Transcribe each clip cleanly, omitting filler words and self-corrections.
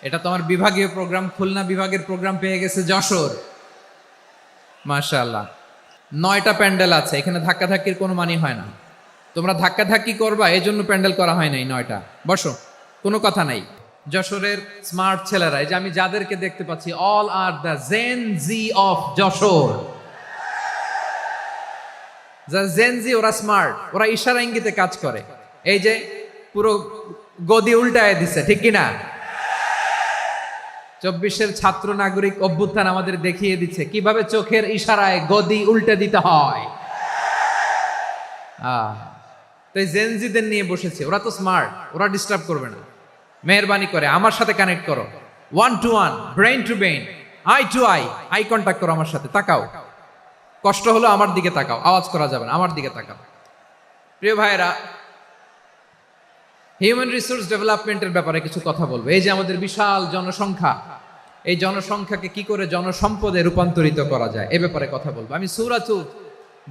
এটা তোমার বিভাগীয় প্রোগ্রাম, খুলনা বিভাগের প্রোগ্রাম পেয়ে গেছে যশোর। মাশাআল্লাহ, 9টা প্যান্ডেল আছে, এখানে ধাক্কাধাক্কির কোনো মানি হয় না। তোমরা ধাক্কাধাক্কি করবা, এই জন্য প্যান্ডেল করা হয় নাই 9টা। বসো, কোনো কথা নাই। যশোরের স্মার্ট ছেলেরা, এই যে আমি যাদেরকে দেখতে পাচ্ছি, all are the Gen Z of Jessore. Gen Z, ওরা স্মার্ট, ওরা ইশারা ইঙ্গিতে কাজ করে। এই যে পুরো গদি উল্টায় দিছে, ঠিক কিনা? 24-এর ছাত্র নাগরিক অভ্যুত্থান আমাদের দেখিয়ে দিচ্ছে কিভাবে চোখের ইশারায় গদি উল্টে দিতে হয়। তো এই জেনজিদের নিয়ে বসেছে, ওরা তো স্মার্ট, ওরা ডিস্টার্ব করবে না। মেহরবানি করে আমার সাথে কানেক্ট করো, 1 to 1, brain to brain, eye to eye contact করো আমার সাথে। তাকাও, কষ্ট হলো আমার দিকে তাকাও, আওয়াজ করা যাবে না, আমার দিকে তাকাও। প্রিয় ভাইয়েরা, হিউম্যান রিসোর্স ডেভেলপমেন্টের ব্যাপারে কিছু কথা বলবো। এই যে আমাদের বিশাল জনসংখ্যা, এই জনসংখ্যাকে কি করে জনসম্পদে রূপান্তরিত করা যায়, এ ব্যাপারে কথা বলবো। আমি সূরাত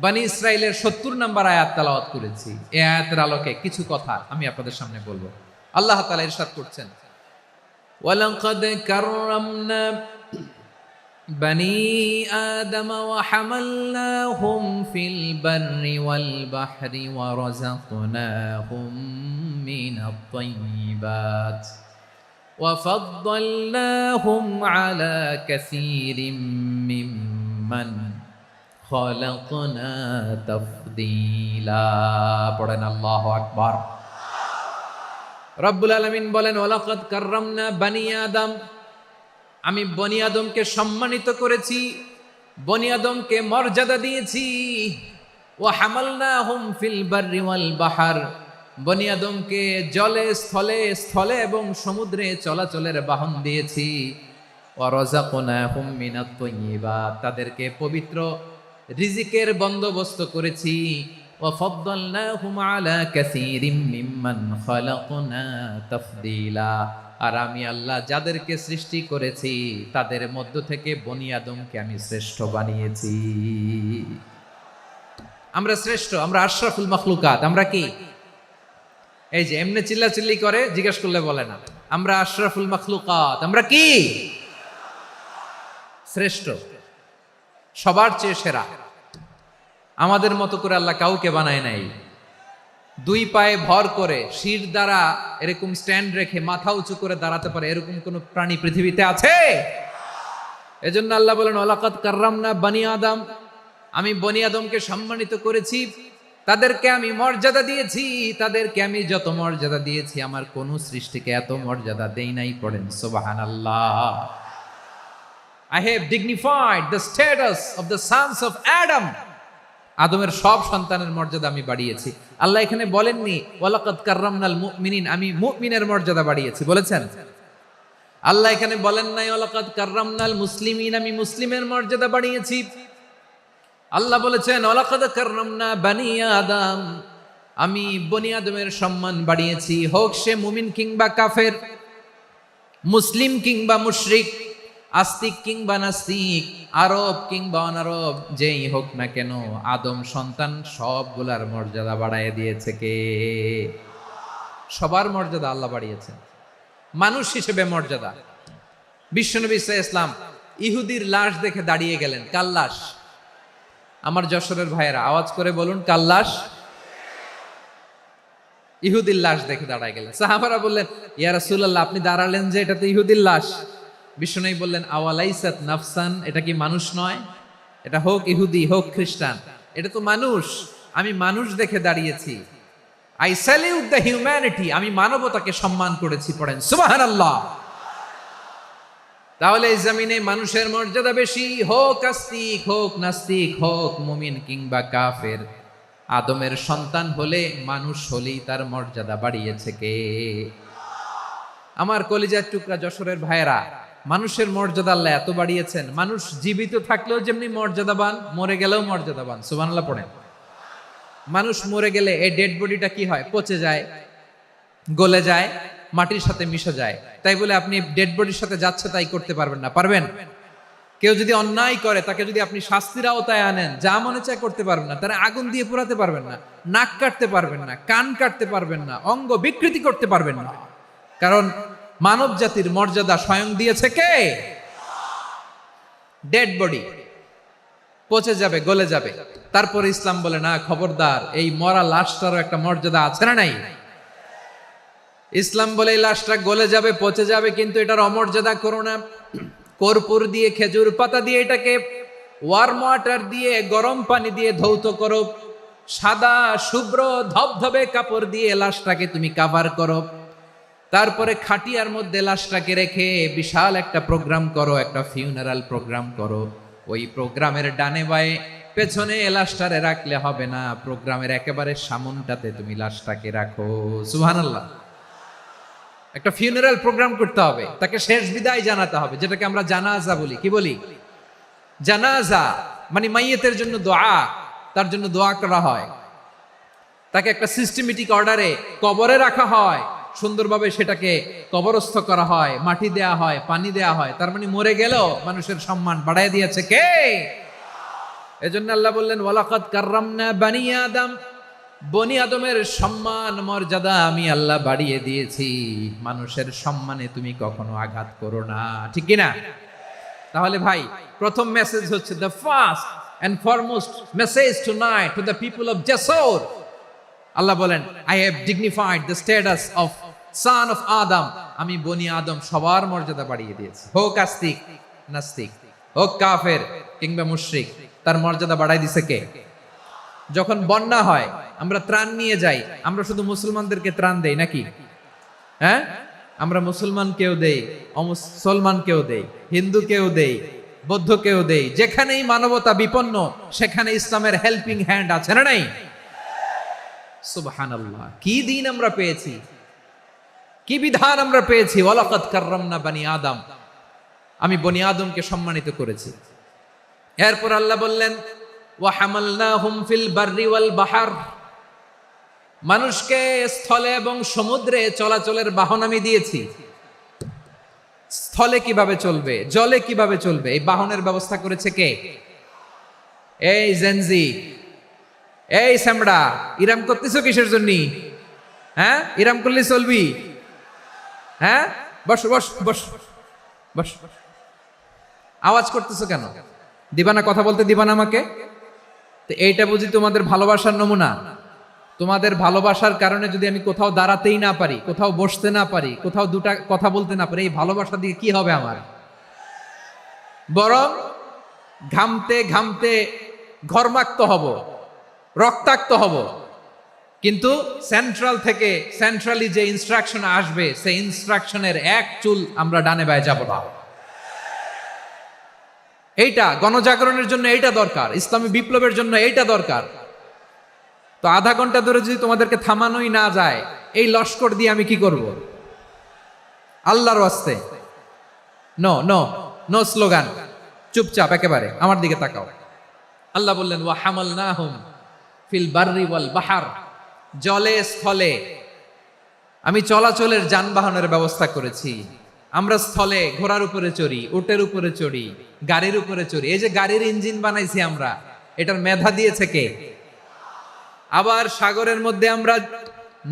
বনী ইসরাইলের 70 নম্বর আয়াত তেলাওয়াত করেছি। এই আয়াতের আলোকে কিছু কথা আমি আপনাদের সামনে বলবো। আল্লাহ তাআলা ইরশাদ করছেন, ওয়ালাকাদ কাররামনা বনী আদম ওয়া হামালনাহুম ফিল বাররি ওয়াল বাহরি ওয়া রাযাকনাহুম মিনাত তাইয়্যিবাত ওয়া ফাদ্দালনাহুম আলা কাসীরিম মিম্মান খালাকনা তাফদীলা। পড়েন আল্লাহু আকবার। রব্বুল আলামিন বলেন, ওয়ালাকাদ কাররামনা বনী আদম, আমি বনী আদমকে সম্মানিত করেছি, বনী আদমকে মর্যাদা দিয়েছি। ওয়া হামালনাহুম ফিল বাররি ওয়াল বাহর, বনী আদমকে জলে স্থলে, স্থলে এবং সমুদ্রে চলাচলের বাহন দিয়েছি। ওয়া রাযাকনাহুম মিনাত তাইয়্যিবাত, তাদেরকে পবিত্র রিজিকের বন্দোবস্ত করেছি। ওয়া ফাদ্দালনাহুম আলা কাসীরিম মিম্মান খালাকনা তাফদীলা, আর আমি আল্লাহ যাদেরকে সৃষ্টি করেছি তাদের মধ্য থেকে বনী আদমকে আমি শ্রেষ্ঠ বানিয়েছি। আমরা শ্রেষ্ঠ, আমরা আশরাফুল মাখলুকাত। আমরা কি? এই যে এমনি চিল্লাচিল্লি করে, জিজ্ঞেস করলে বলে না। আমরা আশরাফুল মাখলুকাত। আমরা কি? শ্রেষ্ঠ, সবার চেয়ে সেরা। আমাদের মতো করে আল্লাহ কাউকে বানায় নাই। 2 পায়ে ভর করে, শির দ্বারা এরকম স্ট্যান্ড রেখে মাথা উঁচু করে দাঁড়াতে পারে এরকম কোন প্রাণী পৃথিবীতে আছে? এজন্য আল্লাহ বলেন, ওয়ালাকাদ কাররামনা বনী আদম, আমি বনী আদমকে সম্মানিত করেছি, তাদেরকে আমি মর্যাদা দিয়েছি। তাদেরকে আমি যত মর্যাদা দিয়েছি, আমার কোন সৃষ্টিকে এত মর্যাদা দেই নাই। পড়েন সুবহানাল্লাহ। I have dignified the status of the sons of Adam. আদমের সব সন্তানের মর্যাদা আমি বাড়িয়েছি। আল্লাহ এখানে বলেননি ওয়ালাকাদ কাররামনাল মুমিনিন, আমি মুমিনের মর্যাদা বাড়িয়েছি, বলেছেন? আল্লাহ এখানে বলেন নাই ওয়ালাকাদ কাররামনাল মুসলিমিন, আমি মুসলিমের মর্যাদা বাড়িয়েছি। আল্লাহ বলেছেন ওয়ালাকাদ কাররামনা বনী আদম, আমি বনী আদমের সম্মান বাড়িয়েছি। হোক সে মুমিন কিংবা কাফের, মুসলিম কিংবা মুশরিক, আস্তিক কিংবা নাস্তিক, আরব কিংবা অনারব, যেই হোক না কেন, আদম সন্তান সবগুলার মর্যাদা বাড়ায় দিয়েছে কে? সবার মর্যাদা আল্লাহ বাড়িয়েছেন। মানুষ হিসেবে মর্যাদা। বিশ্বনবী সাল্লাল্লাহু আলাইহি ওয়াসাল্লাম ইহুদির লাশ দেখে দাঁড়িয়ে গেলেন। কার লাশ? আমার যশোরের ভাইয়েরা আওয়াজ করে বলুন, কার লাশ? ইহুদির লাশ দেখে দাঁড়ায় গেলেন। সাহাবারা বললেন, ইয়া রাসূলুল্লাহ, আপনি দাঁড়ালেন যে, এটা তো ইহুদির লাশ। বিশ্বনবী বললেন, আওয়ালাইসাত নাফসান, এটা কি মানুষ নয়? এটা হোক ইহুদি হোক খ্রিস্টান, এটা তো মানুষ। আমি মানুষ দেখে দাঁড়িয়েছি। আই স্যালিউট দ্য হিউম্যানিটি, আমি মানবতাকে সম্মান করেছি। পড়েন সুবহানাল্লাহ। তাহলে এই জমিনে মানুষের মর্যাদা বেশি, হোক আস্তিক হোক নাস্তিক, হোক মুমিন কিংবা কাফের। আদমের সন্তান হলে, মানুষ হলেই তার মর্যাদা বাড়িয়েছে কে? আমার কলিজার টুকরা যশোরের ভাইয়েরা, মানুষের মর্যাদা আল্লাহ এত বাড়িয়েছেন, মানুষ জীবিত থাকলেও যেমনি মর্যাদাবান, মরে গেলেও মর্যাদাবান। সুবহানাল্লাহ পড়েন। মানুষ মরে গেলে এই ডেড বডিটা কি হয়? পচে যায়, গলে যায়, মাটির সাথে মিশে যায়। তাই বলে আপনি ডেড বডির সাথে যাচ্ছে তাই করতে পারবেন না। পারবেন? কেউ যদি অন্যায় করে, তাকে যদি আপনি শাস্তির আওতায় আনেন, যা মনে চায় করতে পারবেন না। তারা আগুন দিয়ে পোড়াতে পারবেন না, নাক কাটতে পারবেন না, কান কাটতে পারবেন না, অঙ্গ বিকৃতি করতে পারবেন না। কারণ মানব জাতির মর্যাদা স্বয়ং দিয়েছে কে? ডেড বডি পচে যাবে, গলে যাবে। তারপরে ইসলাম বলে না, খবরদার, এই মরা লাশটারও একটা মর্যাদা আছে না নাই? ইসলাম বলে এই লাশটা গলে যাবে, পচে যাবে, কিন্তু এটার অমর্যাদা করো না। কর্পূর দিয়ে, খেজুর পাতা দিয়ে এটাকে ওয়ার্ম ওয়াটার দিয়ে, গরম পানি দিয়ে ধৌত করো। সাদা শুভ্র ধবধবে কাপড় দিয়ে লাশটাকে তুমি কাভার করো। তারপরে খাটিয়ার মধ্যে লাশটাকে রেখে বিশাল একটা প্রোগ্রাম করো, একটা ফিউনারাল প্রোগ্রাম করো। ওই প্রোগ্রামের ডানে বায়ে পেছনে লাশটারে রাখলে হবে না, প্রোগ্রামের একেবারে সামনটাতে তুমি লাশটাকে রাখো। সুবহানাল্লাহ। একটা ফিউনারাল প্রোগ্রাম করতে হবে, তাকে শেষ বিদায় জানাতে হবে, যেটাকে আমরা জানাজা বলি। কি বলি? জানাজা মানে মাইয়েতের জন্য দোয়া, তার জন্য দোয়া করা হয়, তাকে একটা সিস্টেমেটিক অর্ডারে কবরে রাখা হয়, সুন্দরভাবে সেটাকে কবরস্থ করা হয়, মাটি দেয়া হয়, পানি দেয়া হয়। তার মানে মরে গেল মানুষের সম্মান বাড়ায় দিয়েছে কে? এজন্য আল্লাহ বললেন ওয়ালাকাদ কাররামনা বানি আদম, বনি আদমের সম্মান মর্যাদা আমি আল্লাহ বাড়িয়ে দিয়েছি। মানুষের সম্মানে তুমি কখনো আঘাত করো না, ঠিক কি না? তাহলে ভাই, প্রথম মেসেজ হচ্ছে, the first and foremost message tonight to the people of Jessore. Allah বলেন, I have dignified the status of son of Adam. আমি বনি আদম সবার মর্যাদা বাড়িয়ে দিয়েছি, হোক আস্তিক নাস্তিক, হোক কাফের কিংবা মুশরিক, তার মর্যাদা বাড়াই দিছে কে? যখন বন্যা হয় আমরা ত্রাণ নিয়ে যাই, আমরা শুধু মুসলমানদেরকে ত্রাণ দেই নাকি? হ্যাঁ, আমরা মুসলমান কেউ দেই, অমুসলমান কেউ দেই, হিন্দু কেউ দেই, বৌদ্ধ কেউ দেই। যেখানেই মানবতা বিপন্ন সেখানে ইসলামের হেল্পিং হ্যান্ড আছে না নাই? সুবহানাল্লাহ। কি দিন আমরা পেয়েছি, কি বিধান আমরা পেয়েছি। ওয়ালাকাদ কাররামনা বানি আদম, আমি বনি আদমকে সম্মানিত করেছি। এরপর আল্লাহ বললেন ওয়া হামালনাহুম ফিল বাররি ওয়াল বাহর, মানুষকে স্থলে এবং সমুদ্রে চলাচলের বাহন আমি দিয়েছি। স্থলে কিভাবে চলবে, জলে কিভাবে চলবে, এই বাহনের ব্যবস্থা করেছে কে? এই জেনজি, এই স্যামড়া, ইরাম করতেছো কিসের জন্য? হ্যাঁ, ইরাম করলে চলবি? হ্যাঁ, বস বস বস বস। আওয়াজ করতেছো কেন? দিবানা, কথা বলতে দিবানা আমাকে? তো এইটা বুঝি তোমাদের ভালোবাসার নমুনা? তোমাদের ভালোবাসার কারণে যদি আমি কোথাও দাঁড়াতেই না পারি, কোথাও বসতে না পারি, কোথাও দুটা কথা বলতে না পারি, এই ভালোবাসা দিয়ে কি হবে আমার? বরং ঘামতে ঘামতে ঘর্মাক্ত হব, রক্তাক্ত হব। কিন্তু সেন্ট্রাল থেকে, সেন্ট্রালি যে ইনস্ট্রাকশন আসবে, সেই ইনস্ট্রাকশনের এক চুল আমরা ডানে বায়ে যাব না। এইটা গণজাগরণের জন্য এইটা দরকার, ইসলামী বিপ্লবের জন্য এইটা দরকার। তো আধা ঘন্টা ধরে যদি তোমাদেরকে থামানোই না যায়, এই লস্কর দিয়ে আমি কি করব? আল্লাহর ওয়াস্তে নো নো নো স্লোগান, চুপচাপ একেবারে আমার দিকে তাকাও। আল্লাহ বললেন ওয়া হামালনাহুম ফিল বাররি ওয়াল বাহর, জলে স্থলে আমি চলাচলের যানবাহনের ব্যবস্থা করেছি। আমরা স্থলে ঘোড়ার উপরে চড়ি, উটের উপরে চড়ি, গাড়ির উপরে চড়ি। এই যে গাড়ির ইঞ্জিন বানাইছি আমরা, এটার মেধা দিয়েছে কে? আবার সাগরের মধ্যে আমরা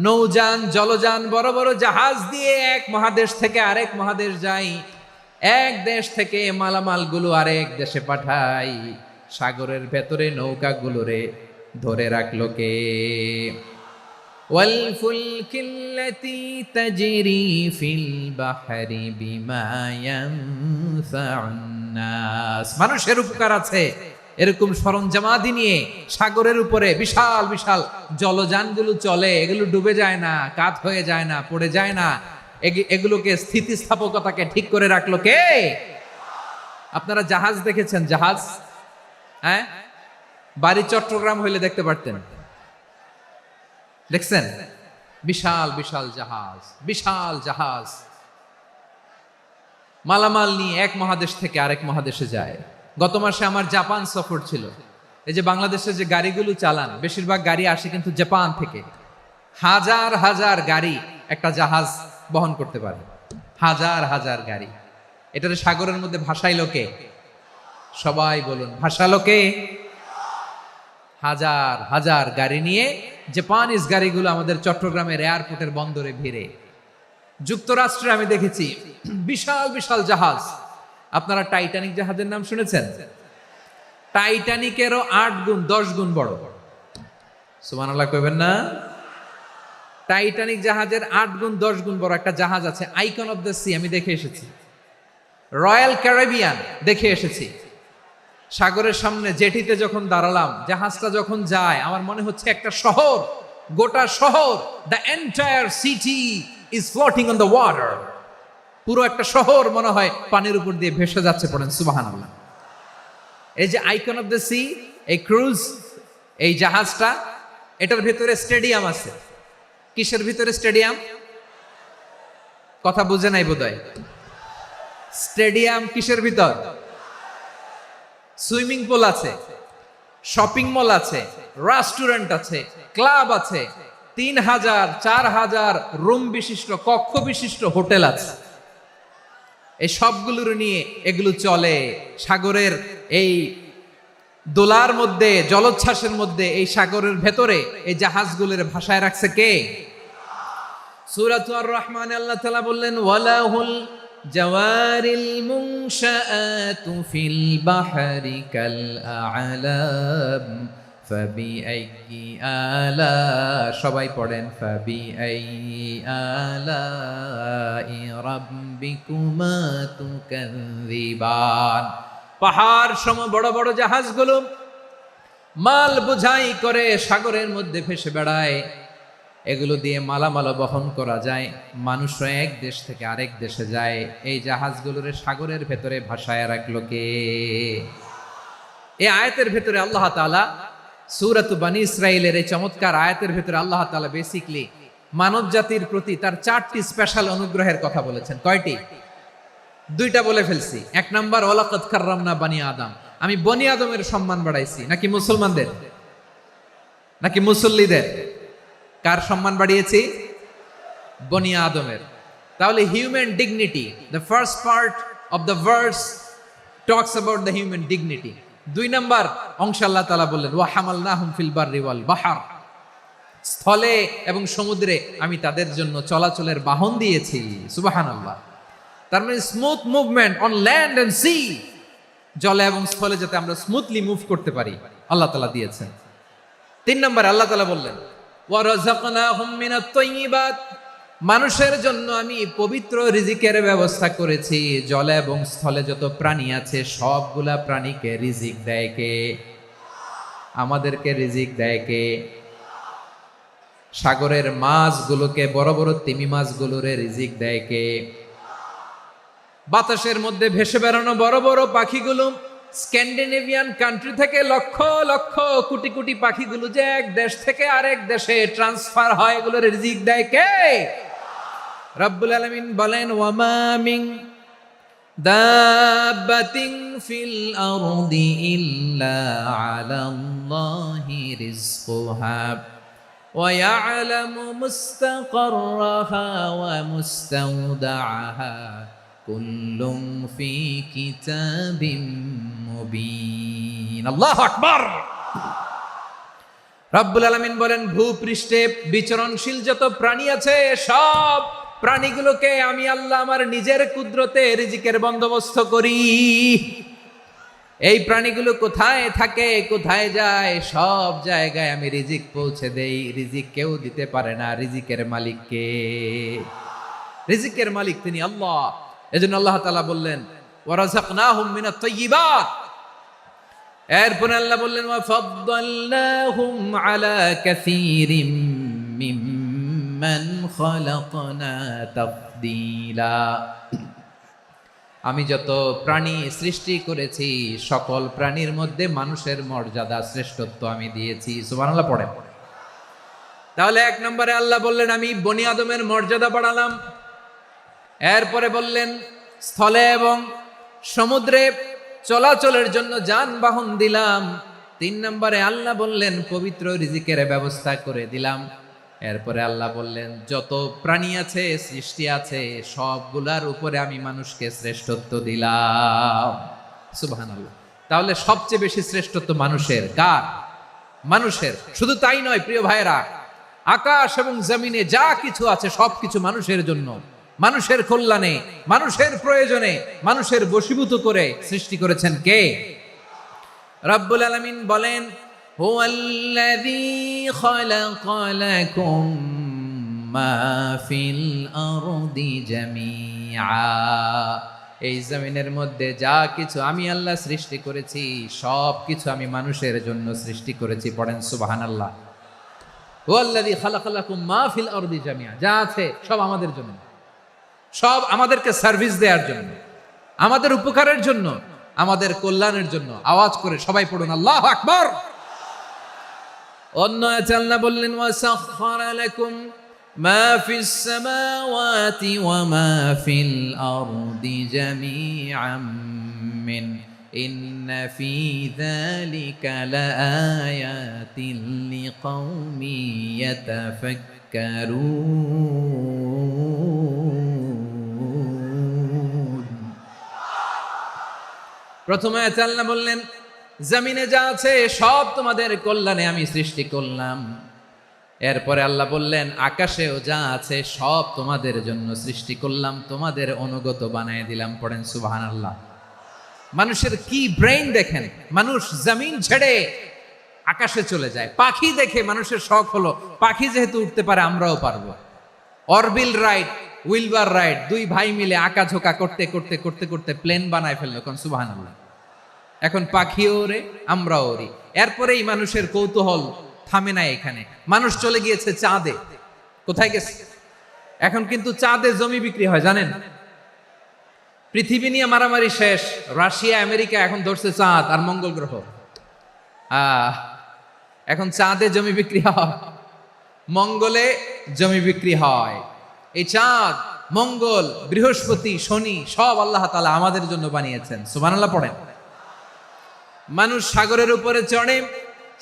নৌযান, জলযান, বড় বড় জাহাজ দিয়ে এক মহাদেশ থেকে আরেক মহাদেশ যাই, এক দেশ থেকে মালামাল গুলো আরেক দেশে পাঠাই। সাগরের ভেতরে নৌকাগুলোরে ধরে রাখলো কে? ওয়াল ফুলকিল্লাতী তাজরি ফিল বাহরি বিমা ইয়ানফাউন নাস, মানুষের উপকার আছে এরকম সরঞ্জামাদি নিয়ে সাগরের উপরে বিশাল বিশাল জলযানগুলো চলে। এগুলো ডুবে যায় না, কাত হয়ে যায় না, পড়ে যায় না। এগুলোকে স্থিতিস্থাপকতাকে ঠিক করে রাখলো কে? আপনারা জাহাজ দেখেছেন? জাহাজ, হ্যাঁ, বাড়ি চট্টগ্রাম হইলে দেখতে পারতেন। দেখছেন? বিশাল বিশাল জাহাজ, বিশাল জাহাজ মালামাল নিয়ে এক মহাদেশ থেকে আরেক মহাদেশে যায়। গত মাসে আমার জাপান সফর ছিল। এই যে বাংলাদেশে যে গাড়িগুলো চালান, বেশিরভাগ গাড়ি আসে কিন্তু জাপান থেকে। হাজার হাজার গাড়ি একটা জাহাজ বহন করতে পারে, হাজার হাজার গাড়ি। এটার সাগরের মধ্যে ভাসাইলো কে? সবাই বলুন, ভাসালো কে? হাজার হাজার গাড়ি নিয়ে জাপানিজ গাড়িগুলো আমাদের চট্টগ্রামের এয়ারপোর্টের বন্দরে ভিড়ে। যুক্তরাষ্ট্রে আমি দেখেছি বিশাল বিশাল জাহাজ। আপনারা টাইটানিক জাহাজের নাম শুনেছেন? টাইটানিকেরও 8 গুণ 10 গুণ বড়। সুবহানাল্লাহ কইবেন না? টাইটানিক জাহাজের 8 গুণ 10 গুণ বড় একটা জাহাজ আছে, আইকন অফ দ্য সি, আমি দেখে এসেছি। রয়্যাল ক্যারিবিয়ান দেখে এসেছি। সাগরের সামনে জেটিতে যখন দাঁড়ালাম, জাহাজটা যখন যায়, আমার মনে হচ্ছে একটা শহর, গোটা শহর, the entire city is floating on the water. পুরো একটা শহর মনে হয় পানির উপর দিয়ে ভেসে যাচ্ছে। পড়েন সুবহানাল্লাহ। এই যে আইকন অফ দ্য সি, এই ক্রুজ, এই জাহাজটা, এটার ভিতরে স্টেডিয়াম আছে। কিসের ভিতরে স্টেডিয়াম? কথা বুঝে নাই বোধহয়। স্টেডিয়াম কিসের ভিতর? সুইমিং পুল আছে, শপিং মল আছে, রেস্টুরেন্ট আছে, ক্লাব আছে, 3000 4000 রুম বিশিষ্ট, কক্ষ বিশিষ্ট হোটেল আছে। এই সবগুলোর নিয়ে এগুলো চলে সাগরের এই দোলার মধ্যে, জলোচ্ছ্বাসের মধ্যে, এই সাগরের ভেতরে এই জাহাজগুলোর ভাষায় রাখছে কে? সূরাতুর রহমানে আল্লাহ তাআলা বললেন, ওয়ালাহুল জাওয়ারিল মুনশাআতু ফিল বাহরি কাল আ'লাম ফাবিআইয়ি আলা, সবাই পড়েন, ফাবিআইয়ি আলাই রাব্বিকুমা তুকাযযিবান। পাহাড় সম বড় বড় জাহাজগুলো মাল বোঝাই করে সাগরের মধ্যে ভেসে বেড়ায়। এগুলো দিয়ে মালামাল বহন করা যায়, মানুষরা এক দেশ থেকে আরেক দেশে যায়। এই জাহাজগুলোর সাগরের ভেতরে ভাসায় রাখলো কে? এই আয়াতের ভেতরে আল্লাহ তাআলা সূরাতু বনী ইসরাঈলের এই চমৎকার আয়াতের ভেতরে আল্লাহ তাআলা বেসিক্যালি মানব জাতির প্রতি তার 4টি স্পেশাল অনুগ্রহের কথা বলেছেন। কয়টি? 2টা বলে ফেলছি। 1 নাম্বার, ওয়ালাকাদ কাররামনা বনী আদম, আমি বনী আদমের সম্মান বাড়াইছি। নাকি মুসলমানদের? নাকি মুসল্লিদের? কার সম্মান বাড়িয়েছি? বনী আদমের। তাহলে human dignity, the first part of the verse talks about the human dignity. 2 number অংশে আল্লাহ তাআলা বললেন, ওয়া হামালনাহুম ফিল বাররি ওয়াল বাহর, স্থলে এবং সমুদ্রে আমি তাদের জন্য চলাচলের বাহন দিয়েছি। সুবহানাল্লাহ। তার মানে smooth movement on land and sea, জলে এবং স্থলে যাতে আমরা স্মুথলি মুভ করতে পারি আল্লাহ তাআলা দিয়েছেন। 3 নম্বরে আল্লাহ তাআলা বললেন, ওয়া রাযাকনাহুম মিনাত তাইয়্যিবাত, মানুষের জন্য আমি পবিত্র রিজিকের ব্যবস্থা করেছি। জলে এবং স্থলে যত প্রাণী আছে সবগুলা প্রাণীকে রিজিক দেয় কে? আমাদেরকে রিজিক দেয় কে? সাগরের মাছগুলোকে, বড় বড় তিমি মাছগুলোরে রিজিক দেয় কে? বাতাসের মধ্যে ভেসে বেড়ানো বড় বড় পাখিগুলো, স্ক্যান্ডিনেভিয়ান কান্ট্রি থেকে লক্ষ লক্ষ কোটি কোটি পাখিগুলো যে এক দেশ থেকে আরেক দেশে ট্রান্সফার হয়, এগুলোর রিজিক দেয় কে? রব্বুল আলামিন বলেন, ওয়ামা মিন দাব্বাতিন ফিল আরদি ইল্লা আলাল্লাহি রিজকুহা ওয়া ইয়ালামু মুস্তাকাররাহা ওয়া মুস্তাওদাআহা কুল্লুম ফি কিতাবিম মুবিন। আল্লাহু আকবার। রব্বুল আলামিন বলেন, ভূপৃষ্ঠে বিচরণশীল যত প্রাণী আছে সব প্রাণীগুলোকে আমি আল্লাহ আমার নিজের কুদরতে রিজিকের বন্দোবস্ত করি। এই প্রাণীগুলো কোথায় থাকে, কোথায় যায়, সব জায়গায় আমি রিজিক পৌঁছে দেই। রিজিক কেউ দিতে পারে না, রিজিকের মালিক কে? রিজিকের মালিক তিনি আল্লাহ। এজন্য আল্লাহ তাআলা বললেন, ওয়া রাযাকনাহুম মিনাত তাইয়্যিবাত। এরপরে আল্লাহ বললেন, ওয়া ফাদ্দালনাহুম আলা কাসীরিম মিম্মান খালাকনা তাফদীলা। আমি যত প্রাণী সৃষ্টি করেছি সকল প্রাণীর মধ্যে মানুষের মর্যাদা, শ্রেষ্ঠত্ব আমি দিয়েছি। সুবহানাল্লাহ পড়েন। তাহলে 1 নম্বরে আল্লাহ বললেন, আমি বনী আদমের মর্যাদা বাড়ালাম। এরপরে বললেন, স্থলে এবং সমুদ্রে চলাচলের জন্য যানবাহন দিলাম। 3 নম্বরে আল্লাহ বললেন, পবিত্র রিজিকের ব্যবস্থা করে দিলাম। এরপরে আল্লাহ বললেন, যত প্রাণী আছে, সৃষ্টি আছে, সবগুলার উপরে আমি মানুষকে শ্রেষ্ঠত্ব দিলাম। সুবহানাল্লাহ। তাহলে সবচেয়ে বেশি শ্রেষ্ঠত্ব মানুষের। কার? মানুষের। শুধু তাই নয় প্রিয় ভাইরা, আকাশ এবং জমিনে যা কিছু আছে সবকিছু মানুষের জন্য। মানুষের কল্যাণে, মানুষের প্রয়োজনে, মানুষের বশীভূত করে সৃষ্টি করেছেন কে? রব্বুল আলামিন বলেন, হুয়াল্লাযী খালাকা লাকুম মা ফিল আরদি জামিআ। এই জমিনের মধ্যে যা কিছু আমি আল্লাহ সৃষ্টি করেছি, সব কিছু আমি মানুষের জন্য সৃষ্টি করেছি। পড়েন সুবহানাল্লাহ। হুয়াল্লাযী খালাকা লাকুম মা ফিল আরদি জামিআ, যা আছে সব আমাদের জন্য, সব আমাদেরকে সার্ভিস দেওয়ার জন্য, আমাদের উপকারের জন্য, আমাদের কল্যাণের জন্য। আওয়াজ করে সবাই পড়ুন আল্লাহু আকবার। অন্য আয়াতে আল্লাহ বললেন, ওয়াসাখখারা লাকুম মা ফিস সামাওয়াতি ওয়া মা ফিল আরদি জামিআম মিন ইন্না ফি যালিকা লাআয়াতিন লিকাউমিন ইয়াতাফাক্কারুন। প্রথমে আল্লাহ বললেন, জমিনে যা আছে সব তোমাদের কল্যাণে আমি সৃষ্টি করলাম। এরপরে আল্লাহ বললেন, আকাশেও যা আছে সব তোমাদের জন্য সৃষ্টি করলাম, তোমাদের অনুগত বানিয়ে দিলাম। পড়েন সুবহানাল্লাহ। মানুষের কি ব্রেইন দেখেন, মানুষ জমিন ছেড়ে আকাশে চলে যায়। পাখি দেখে মানুষের শখ হলো, পাখি যেহেতু উঠতে পারে আমরাও পারবো। অরবিল রাইট, উইলবার রাইট, দুই ভাই মিলে আঁকাঝোঁকা করতে করতে করতে করতে প্লেন বানায় ফেললো। কোন সুবহানাল্লাহ। এখন পাখিও ওরে, আমরাও ওরি। এরপরেই মানুষের কৌতূহল থামে না এখানে, মানুষ চলে গিয়েছে চাঁদে। কোথায় গেছে? এখন কিন্তু চাঁদে জমি বিক্রি হয় জানেন। পৃথিবী নিয়ে মারামারি শেষ, রাশিয়া আমেরিকা এখন ধরছে চাঁদ আর মঙ্গল গ্রহ। এখন চাঁদে জমি বিক্রি হয়, মঙ্গলে জমি বিক্রি হয়। এই চাঁদ, মঙ্গল, বৃহস্পতি, শনি সব আল্লাহ তাআলা আমাদের জন্য বানিয়েছেন। সুবহানাল্লাহ পড়েন। মানুষ সাগরের উপরে চড়ে,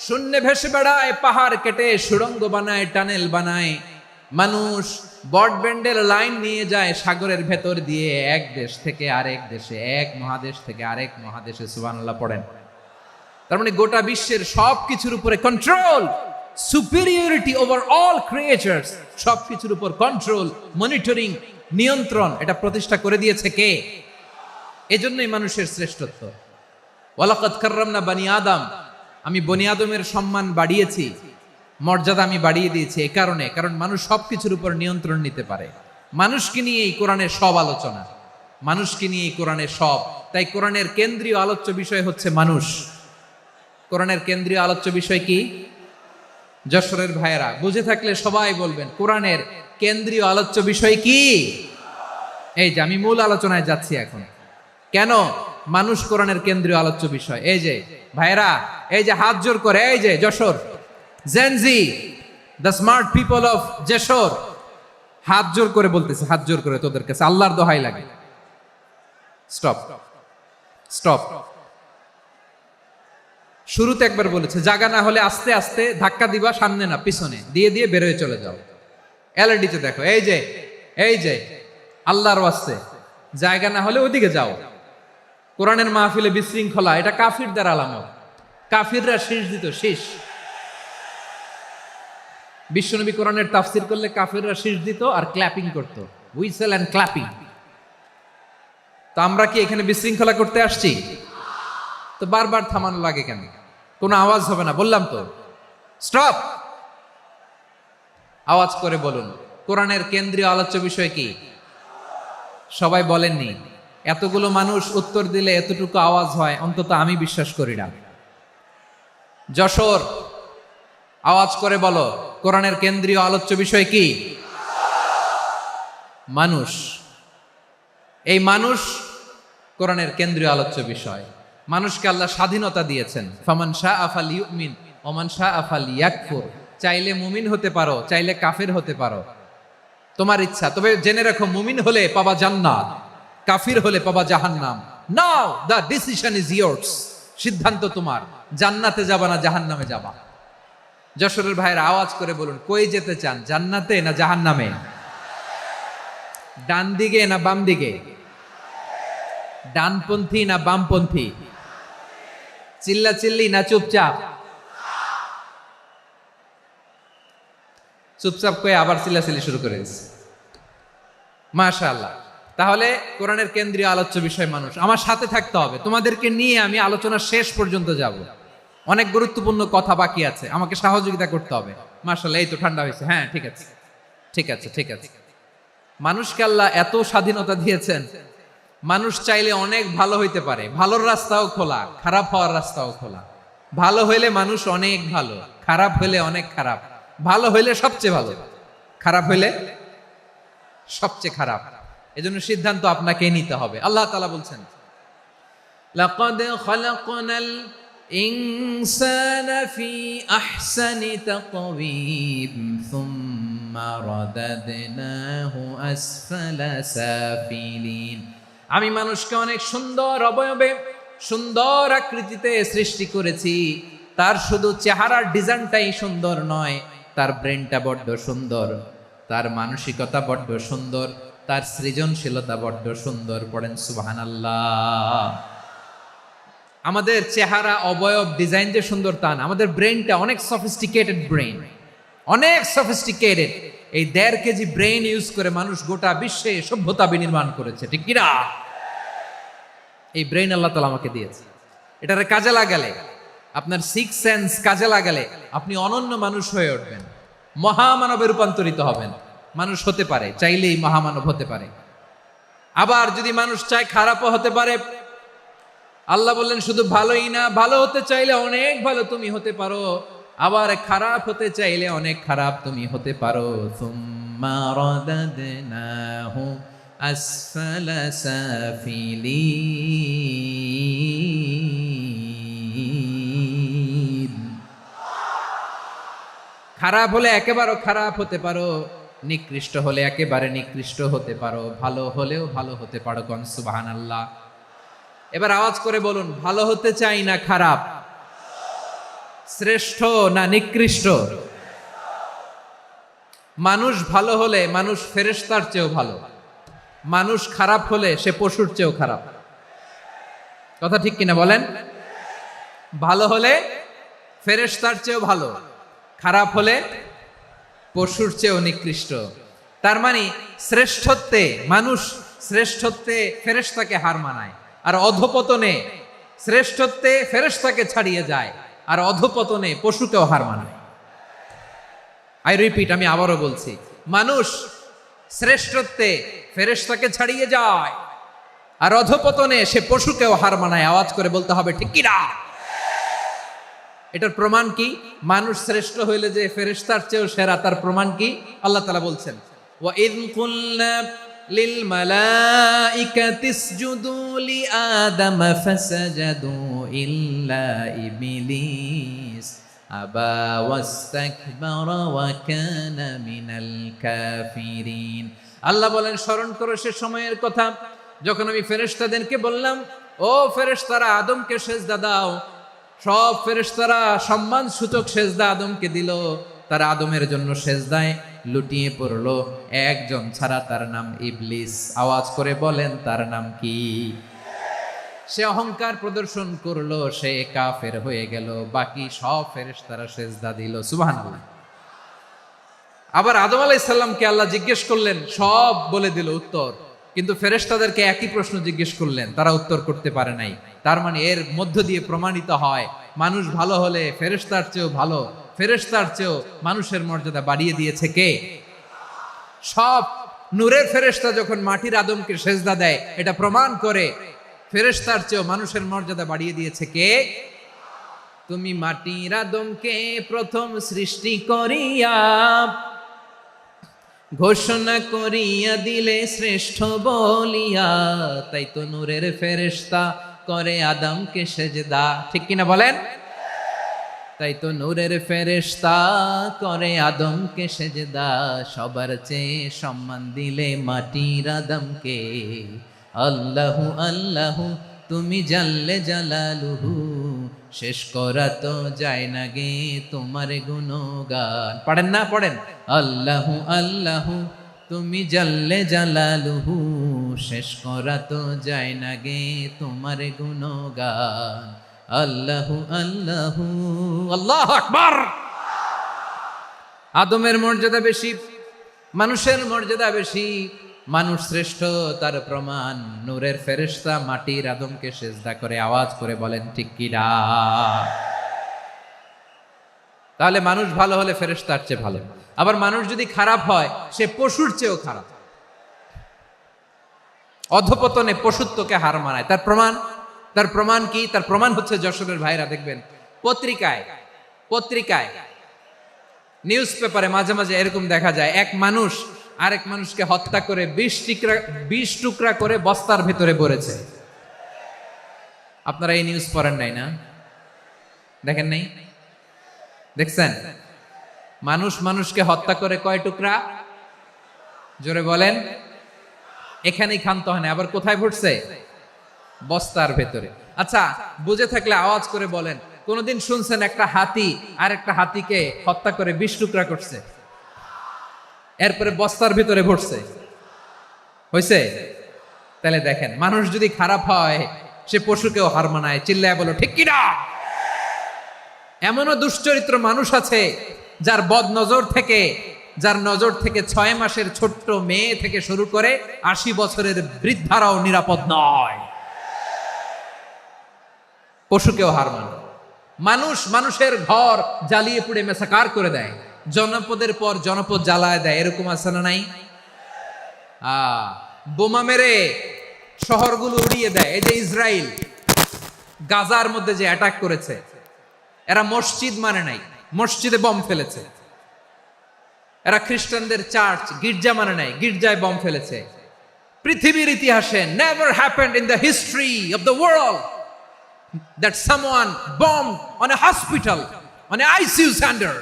শূন্যে ভেসে বেড়ায়, পাহাড় কেটে সুড়ঙ্গ বানায়, টানেল বানায়। মানুষ ব্রডব্যান্ডের লাইন নিয়ে যায় সাগরের ভেতর দিয়ে, এক দেশ থেকে আরেক দেশে, এক মহাদেশ থেকে আরেক মহাদেশে। সুবহানাল্লাহ পড়েন। তার মানে গোটা বিশ্বের সব কিছুর উপরে control, superiority over all creatures, সব কিছুর উপর কন্ট্রোল, মনিটরিং, নিয়ন্ত্রণ, এটা প্রতিষ্ঠা করে দিয়েছে কে? এজন্যই মানুষের শ্রেষ্ঠত্ব। ওয়ালাকাদ কাররামনা বানি আদম, আমি বনি আদমের সম্মান বাড়িয়েছি, মর্যাদা আমি বাড়িয়ে দিয়েছি এই কারণে, কারণ মানুষ সবকিছুর উপর নিয়ন্ত্রণ নিতে পারে। মানুষকে নিয়ে এই কোরআনের সব আলোচনা, মানুষকে নিয়ে এই কোরআনের সব। তাই কোরআনের কেন্দ্রীয় আলোচ্য বিষয় হচ্ছে মানুষ। কোরআনের কেন্দ্রীয় আলোচ্য বিষয় কি? যশোরের ভাইয়েরা বুঝে থাকলে সবাই বলবেন, কোরআনের কেন্দ্রীয় আলোচ্য বিষয় কি? এই যে আমি মূল আলোচনায় যাচ্ছি এখন। কেন মানুষ কোরআনের কেন্দ্রীয় আলোচ্য বিষয়? এই যে ভাইয়েরা, এই যে হাত জোর করে, এই যে Jessore Gen Z, the smart people of Jessore, হাত জোর করে বলতেছে, হাত জোর করে তোদের কাছে আল্লাহর দোহাই লাগে, স্টপ স্টপ। শুরুতে একবার বলেছে, জায়গা না হলে আস্তে আস্তে ধাক্কা দিবা, সামনে না পিছনে, দিয়ে দিয়ে বেরোয় চলে যাও। এলইডিতে দেখো, এই যে এই যে আল্লাহর ওয়াস্তে জায়গা না হলে ওদিকে যাও। কোরআনের মাহফিলে বিশৃঙ্খলা, এটা কাফিরদের আলামত। কাফিররা শীষ দিত, শীষ। বিশ্বনবী কোরআনের তাফসির করলে কাফিররা শীষ দিত আর ক্ল্যাপিং করত, হুইসেল এন্ড ক্ল্যাপিং। তো আমরা কি এখানে বিশৃঙ্খলা করতে আসছি? তো বারবার থামানো লাগে কেন? কোনো আওয়াজ হবে না, বললাম তো স্টপ। আওয়াজ করে বলুন, কোরআনের কেন্দ্রীয় আলোচ্য বিষয় কি? সবাই বলেননি। এতগুলো মানুষ উত্তর দিলে এতটুকু আওয়াজ হয়, অন্তত আমি বিশ্বাস করি না। যশোর, আওয়াজ করে বলো, কোরআনের কেন্দ্রীয় আলোচ্য বিষয় কি? মানুষ। এই মানুষ কোরআনের কেন্দ্রীয় আলোচ্য বিষয়। মানুষকে আল্লাহ স্বাধীনতা দিয়েছেন। ফামান শাআ ফালইউমিন ওয়া মান শাআ ফালইয়াকফুর। চাইলে মুমিন হতে পারো, চাইলে কাফের হতে পারো, তোমার ইচ্ছা। তবে জেনে রাখো, মুমিন হলে পাবা জান্নাত, কাফির হলে পাবা জাহান্নাম। নাও দ্য ডিসিশন ইজ ইয়ার্স। সিদ্ধান্ত তোমার, জান্নাতে যাবা না জাহান্নামে যাবা। যশোরের ভাইয়ের আওয়াজ করে বলুন, কই যেতে চান, জান্নাতে না জাহান্নামে? ডান দিকে না বাম দিকে? ডানপন্থী না বামপন্থী? চিল্লা চিল্লি না চুপচাপ? চুপচাপ কয়ে আবার চিল্লাচিল্লি শুরু করে দিচ্ছে। মাশাআল্লাহ। তাহলে কোরআনের কেন্দ্রীয় আলোচ্য বিষয় মানুষ। আমার সাথে থাকতে হবে, তোমাদেরকে নিয়ে আমি আলোচনা শেষ পর্যন্ত যাব। অনেক গুরুত্বপূর্ণ কথা বাকি আছে, আমাকে সহযোগিতা করতে হবে। মাশাআল্লাহ, এই তো ঠান্ডা হয়েছে। হ্যাঁ, ঠিক আছে ঠিক আছে ঠিক আছে। মানুষকে আল্লাহ এত স্বাধীনতা দিয়েছেন, মানুষ চাইলে অনেক ভালো হইতে পারে। ভালোর রাস্তাও খোলা, খারাপ হওয়ার রাস্তাও খোলা। ভালো হইলে মানুষ অনেক ভালো, খারাপ হইলে অনেক খারাপ। ভালো হইলে সবচেয়ে ভালো, খারাপ হইলে সবচেয়ে খারাপ। এজন্য সিদ্ধান্ত আপনাকে নিতে হবে। আল্লাহ তাআলা বলছেন, লাকাদ খালাকনাল ইনসানা ফি আহসানি তাকওয়িম সুম্মা রাদাদনাহু আসফালা সাফিলিন। আমি মানুষকে অনেক সুন্দর অবয়বে, সুন্দর আকৃতিতে সৃষ্টি করেছি। তার শুধু চেহারার ডিজাইনটাই সুন্দর নয়, তার ব্রেনটা বড্ড সুন্দর, তার মানসিকতা বড্ড সুন্দর, তার সৃজনশীলতা বড্ড সুন্দর। পড়েন সুবহানাল্লাহ। আমাদের চেহারা, অবয়ব, ডিজাইন যে সুন্দর তা না, আমাদের ব্রেনটা অনেক সফিস্টিকেটেড ব্রেন, অনেক সফিস্টিকেটেড। এই 1.5 কেজি ব্রেন ইউজ করে মানুষ গোটা বিশ্বে সভ্যতা বিনির্মাণ করেছে, ঠিক কিনা? এই ব্রেন আল্লাহ তাআলা আমাকে দিয়েছে। এটারে কাজে লাগালে, আপনার 6 সেন্স কাজে লাগালে আপনি অনন্য মানুষ হয়ে উঠবেন, মহামানবে রূপান্তরিত হবেন। মানুষ হতে পারে, চাইলেই মহামানব হতে পারে। আবার যদি মানুষ চায় খারাপও হতে পারে। আল্লাহ বললেন শুধু ভালোই না, ভালো হতে চাইলে অনেক ভালো তুমি হতে পারো, আবার খারাপ হতে চাইলে অনেক খারাপ তুমি হতে পারো। সুম্মা রাদাদনাহু আসফালা সাফিলিন। খারাপ হলে একেবারে খারাপ হতে পারো, নিকৃষ্ট হলে একেবারে নিকৃষ্ট হতে পারো, ভালো হলেও ভালো হতে পারো। কোন সুবহানাল্লাহ। এবার আওয়াজ করে বলুন, ভালো হতে চাই না খারাপ, শ্রেষ্ঠ না নিকৃষ্ট? মানুষ ভালো হলে মানুষ ফেরেশতার চেয়েও ভালো, মানুষ খারাপ হলে সে পশুর চেয়েও খারাপ। কথা ঠিক কিনা বলেন? ভালো হলে ফেরেশতার চেয়েও ভালো, খারাপ হলে পশুর চেয়েও নিকৃষ্ট। তার মানে শ্রেষ্ঠত্বে মানুষ, শ্রেষ্ঠত্বে ফেরেশতাকে হার মানায়, আর অধপতনে শ্রেষ্ঠত্বে ফেরেশতাকে ছাড়িয়ে যায়, আর অধপতনে পশুকেও হার মানায়। আই রিপিট, আমি আবারও বলছি, মানুষ শ্রেষ্ঠত্বে ফেরেশতাকে ছাড়িয়ে যায়, আর অধপতনে সে পশুকেও হার মানায়। আওয়াজ করে বলতে হবে ঠিক কিনা? এটার প্রমাণ কি? মানুষ শ্রেষ্ঠ হইলে যে ফেরেশতার চেয়েও সেরা, তার প্রমাণ কি? আল্লাহ তাআলা বলছেন, ওয়া ইয কুলনা লিল মালাইকাতি ইসজুদু লি আদম ফাসাজাদু ইল্লা ইবলিস আবা ওয়াস্তাকবারা ওয়া কানা মিনাল কাফিরিন। আল্লাহ বলেন, স্মরণ করো সে সময়ের কথা যখন আমি ফেরেশতাদেরকে বললাম, ও ফেরেশতারা আদমকে সেজদা দাও। সব ফেরেশতারা সম্মান সূচক সেজদা আদমকে দিল, তারা আদমের জন্য সেজদায় লুটিয়ে পড়লো, একজন ছাড়া, তার নাম ইবলিস। আওয়াজ করে বলেন, তার নাম কি? সে অহংকার প্রদর্শন করলো, সে কাফের হয়ে গেল, বাকি সব ফেরেশতারা সেজদা দিল। সুবহানাল্লাহ। আবার আদম আলাইহিস সালামকে আল্লাহ জিজ্ঞেস করলেন, সব বলে দিল উত্তর, কিন্তু ফেরেশতাদেরকে একই প্রশ্ন জিজ্ঞেস করলেন, তারা উত্তর করতে পারে নাই। তার মানে এর মধ্য দিয়ে প্রমাণিত হয়, মানুষ ভালো হলে ফেরেশতার চেয়েও ভালো, ফেরেশতার চেয়েও মানুষের মর্যাদা বাড়িয়ে দিয়েছে কে? সব নূরের ফেরেশতা যখন মাটির আদমকে সেজদা দেয়, এটা প্রমাণ করে ফেরেশতার চেয়েও মানুষের মর্যাদা বাড়িয়ে দিয়েছে কে? তুমি মাটির আদমকে প্রথম সৃষ্টি করিয়া ঘোষণা করিয়া দিলে শ্রেষ্ঠ বলিয়া, তাই তো নূরের ফেরেশতা করে আদমকে সেজদা। ঠিক কিনা বলেন? তাই তো নূরের ফেরেশতা করে আদমকে সেজদা, সবার চেয়ে সম্মান দিলে মাটির আদমকে। আল্লাহু আল্লাহু তুমি জাল্লে জালালুহু, শেষ করা তো যায় না গে তোমার গুণগান। পড়েন না? পড়েন, আল্লাহু আল্লাহু তুমি জাল্লে জালালুহু, শেষ করা তো যায় না গে তোমার গুণগান। আল্লাহু আল্লাহু, আল্লাহু আকবার। আদমের মর্যাদা বেশি, মানুষের মর্যাদা বেশি, মানুষ শ্রেষ্ঠ তার প্রমাণ, নূরের ফেরেশতা মাটির আদমকে সেজদা করে আওয়াজ করে বলেন ঠিক কি না? তাহলে মানুষ ভালো হলে ফেরেশতার চেয়ে ভালো। আবার মানুষ যদি খারাপ হয় সে পশুর চেয়েও খারাপ, অধপতনে পশুত্বকে হার মানায়। তার প্রমাণ কি? তার প্রমাণ হচ্ছে যশোরের ভাইরা দেখবেন পত্রিকায় নিউজ পেপারে মাঝে মাঝে এরকম দেখা যায়, এক মানুষ আরেক মানুষকে হত্যা করে 20 টুকরা করে বস্তার ভেতরে ভরেছে। আপনারা এই নিউজ পড়েন নাই না? দেখেন নাই? দেখছেন? মানুষ মানুষকে হত্যা করে কয় টুকরা? জোরে বলেন। এখানেই ক্ষান্ত হয় না, আবার কোথায় ভরছে? বস্তার ভেতরে। আচ্ছা, বুঝে থাকলে আওয়াজ করে বলেন, কোনদিন শুনছেন একটা হাতি আর একটা হাতিকে হত্যা করে 20 টুকরা করছে, এরপরে বস্তার ভিতরে ভরছে? হয়েছে? তাহলে দেখেন, মানুষ যদি খারাপ হয় সে পশুকেও হার মানায়। চিল্লায় বলো ঠিক কিনা? এমনও দুশ্চরিত্র মানুষ আছে যার নজর থেকে 6 মাসের ছোট্ট মেয়ে থেকে শুরু করে 80 বছরের বৃদ্ধারাও নিরাপদ নয়। পশুকেও হার মানে। মানুষের ঘর জ্বালিয়ে পুড়ে মেসাকার করে দেয়, জনপদের পর জনপদ জ্বালায় দেয়, এরকম আছে না নাই? বোমা মেরে শহরগুলো উড়িয়ে দেয়। এই যে ইসরায়েল গাজার মধ্যে যে অ্যাটাক করেছে, এরা মসজিদ মানে নাই, মসজিদে বম ফেলেছে। এরা খ্রিস্টানদের চার্চ গির্জা মানে নাই, গির্জায় বম ফেলেছে। পৃথিবীর ইতিহাসে never happened in the history of the world that someone bombed on a hospital, on a ICU center.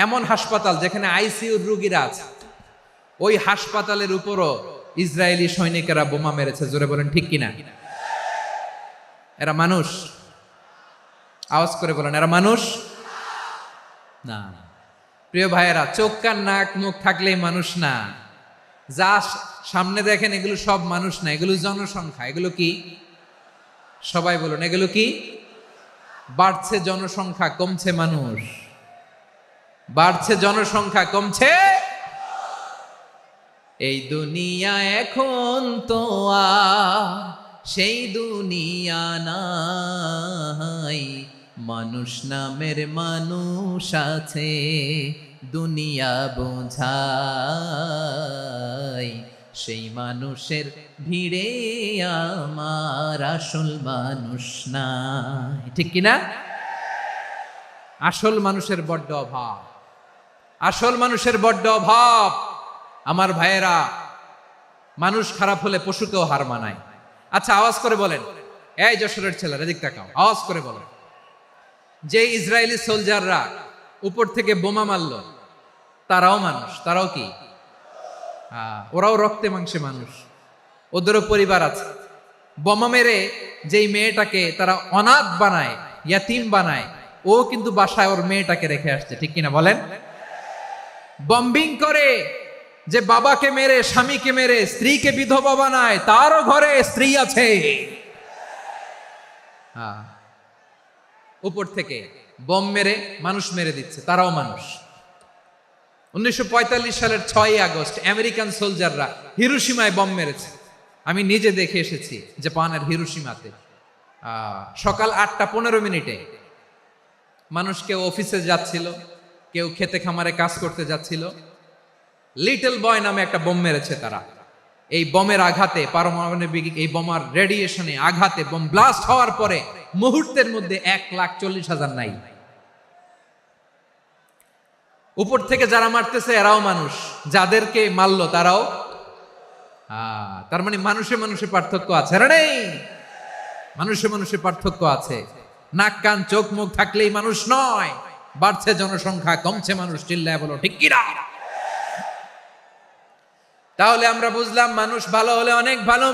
এমন হাসপাতাল যেখানে আইসিইউ রোগীরা আছে, ওই হাসপাতালের উপরও ইসরায়েলি সৈনিকেরা বোমা মেরেছে। জোরে বলেন ঠিক কিনা? এরা মানুষ? আওয়াজ করে বলেন, এরা মানুষ না। প্রিয় ভাইয়েরা, চোখ কান নাক মুখ থাকলেই মানুষ না। যা সামনে দেখেন এগুলো সব মানুষ না, এগুলো জনসংখ্যা। এগুলো কি? সবাই বলুন, এগুলো কি? বাড়ছে জনসংখ্যা, কমছে মানুষ। বাড়ছে জনসংখ্যা, কমছে। এই দুনিয়া এখন তো আর সেই দুনিয়া নাই, মানুষ নামের মানুষ আছে, দুনিয়া বোঝাই, সেই মানুষের ভিড়ে আমার আসল মানুষ নাই। ঠিক কিনা? আসল মানুষের বড্ড অভাব, আসল মানুষের বড্ড অভাব। আমার ভাইয়েরা, মানুষ খারাপ হলে পশুকেও হার মানায়। আচ্ছা, আওয়াজ করে বলেন, এই যশোরের ছেলেরা এদিক তাকাও, আওয়াজ করে বলেন, যে ইসরায়েলি সোলজাররা উপর থেকে বোমা মারল তারাও মানুষ? তারাও কি? ওরাও রক্তে মাংসে মানুষ, ওদেরও পরিবার আছে। বোমা মেরে যেই মেয়েটাকে তারা অনাথ বানায়, ইয়াতিম বানায়, ও কিন্তু বাসায় ওর মেয়েটাকে রেখে আসছে। ঠিক কিনা বলেন? বম্বিং করে যে বাবাকে মেরে, স্বামীকে মেরে স্ত্রীকে বিধবা বানায়, তারও ঘরে স্ত্রী আছে। উপর থেকে বম মেরে মানুষ মেরে দিচ্ছে, তারাও মানুষ। 1945 সালের 6 আগস্ট আমেরিকান সোলজাররা হিরোশিমায় বম মেরেছে। আমি নিজে দেখে এসেছি জাপানের হিরোশিমাতে। সকাল 8:15 মানুষ কেউ অফিসে যাচ্ছিল, কেউ খেতে খামারে কাজ করতে যাচ্ছিল। লিটল বয় নামে একটা বোম মেরেছে তারা। এই বোমের আঘাতে, পারমাণবিক এই বোমার রেডিয়েশনে আঘাতে বোম ব্লাস্ট হওয়ার পরে মুহূর্তের মধ্যে 1,40,000 নাই। উপর থেকে যারা মারতেছে এরাও মানুষ, যাদেরকে মারলো তারাও। তার মানে মানুষে মানুষে পার্থক্য আছে না? নেই? মানুষে মানুষে পার্থক্য আছে। নাক কান চোখ মুখ থাকলেই মানুষ নয়। বাড়ছে জনসংখ্যা, কমছে মানুষ। চিল্লায় বলো ঠিক কি না? তাহলে আমরা বুঝলাম, মানুষ ভালো হলে অনেক ভালো,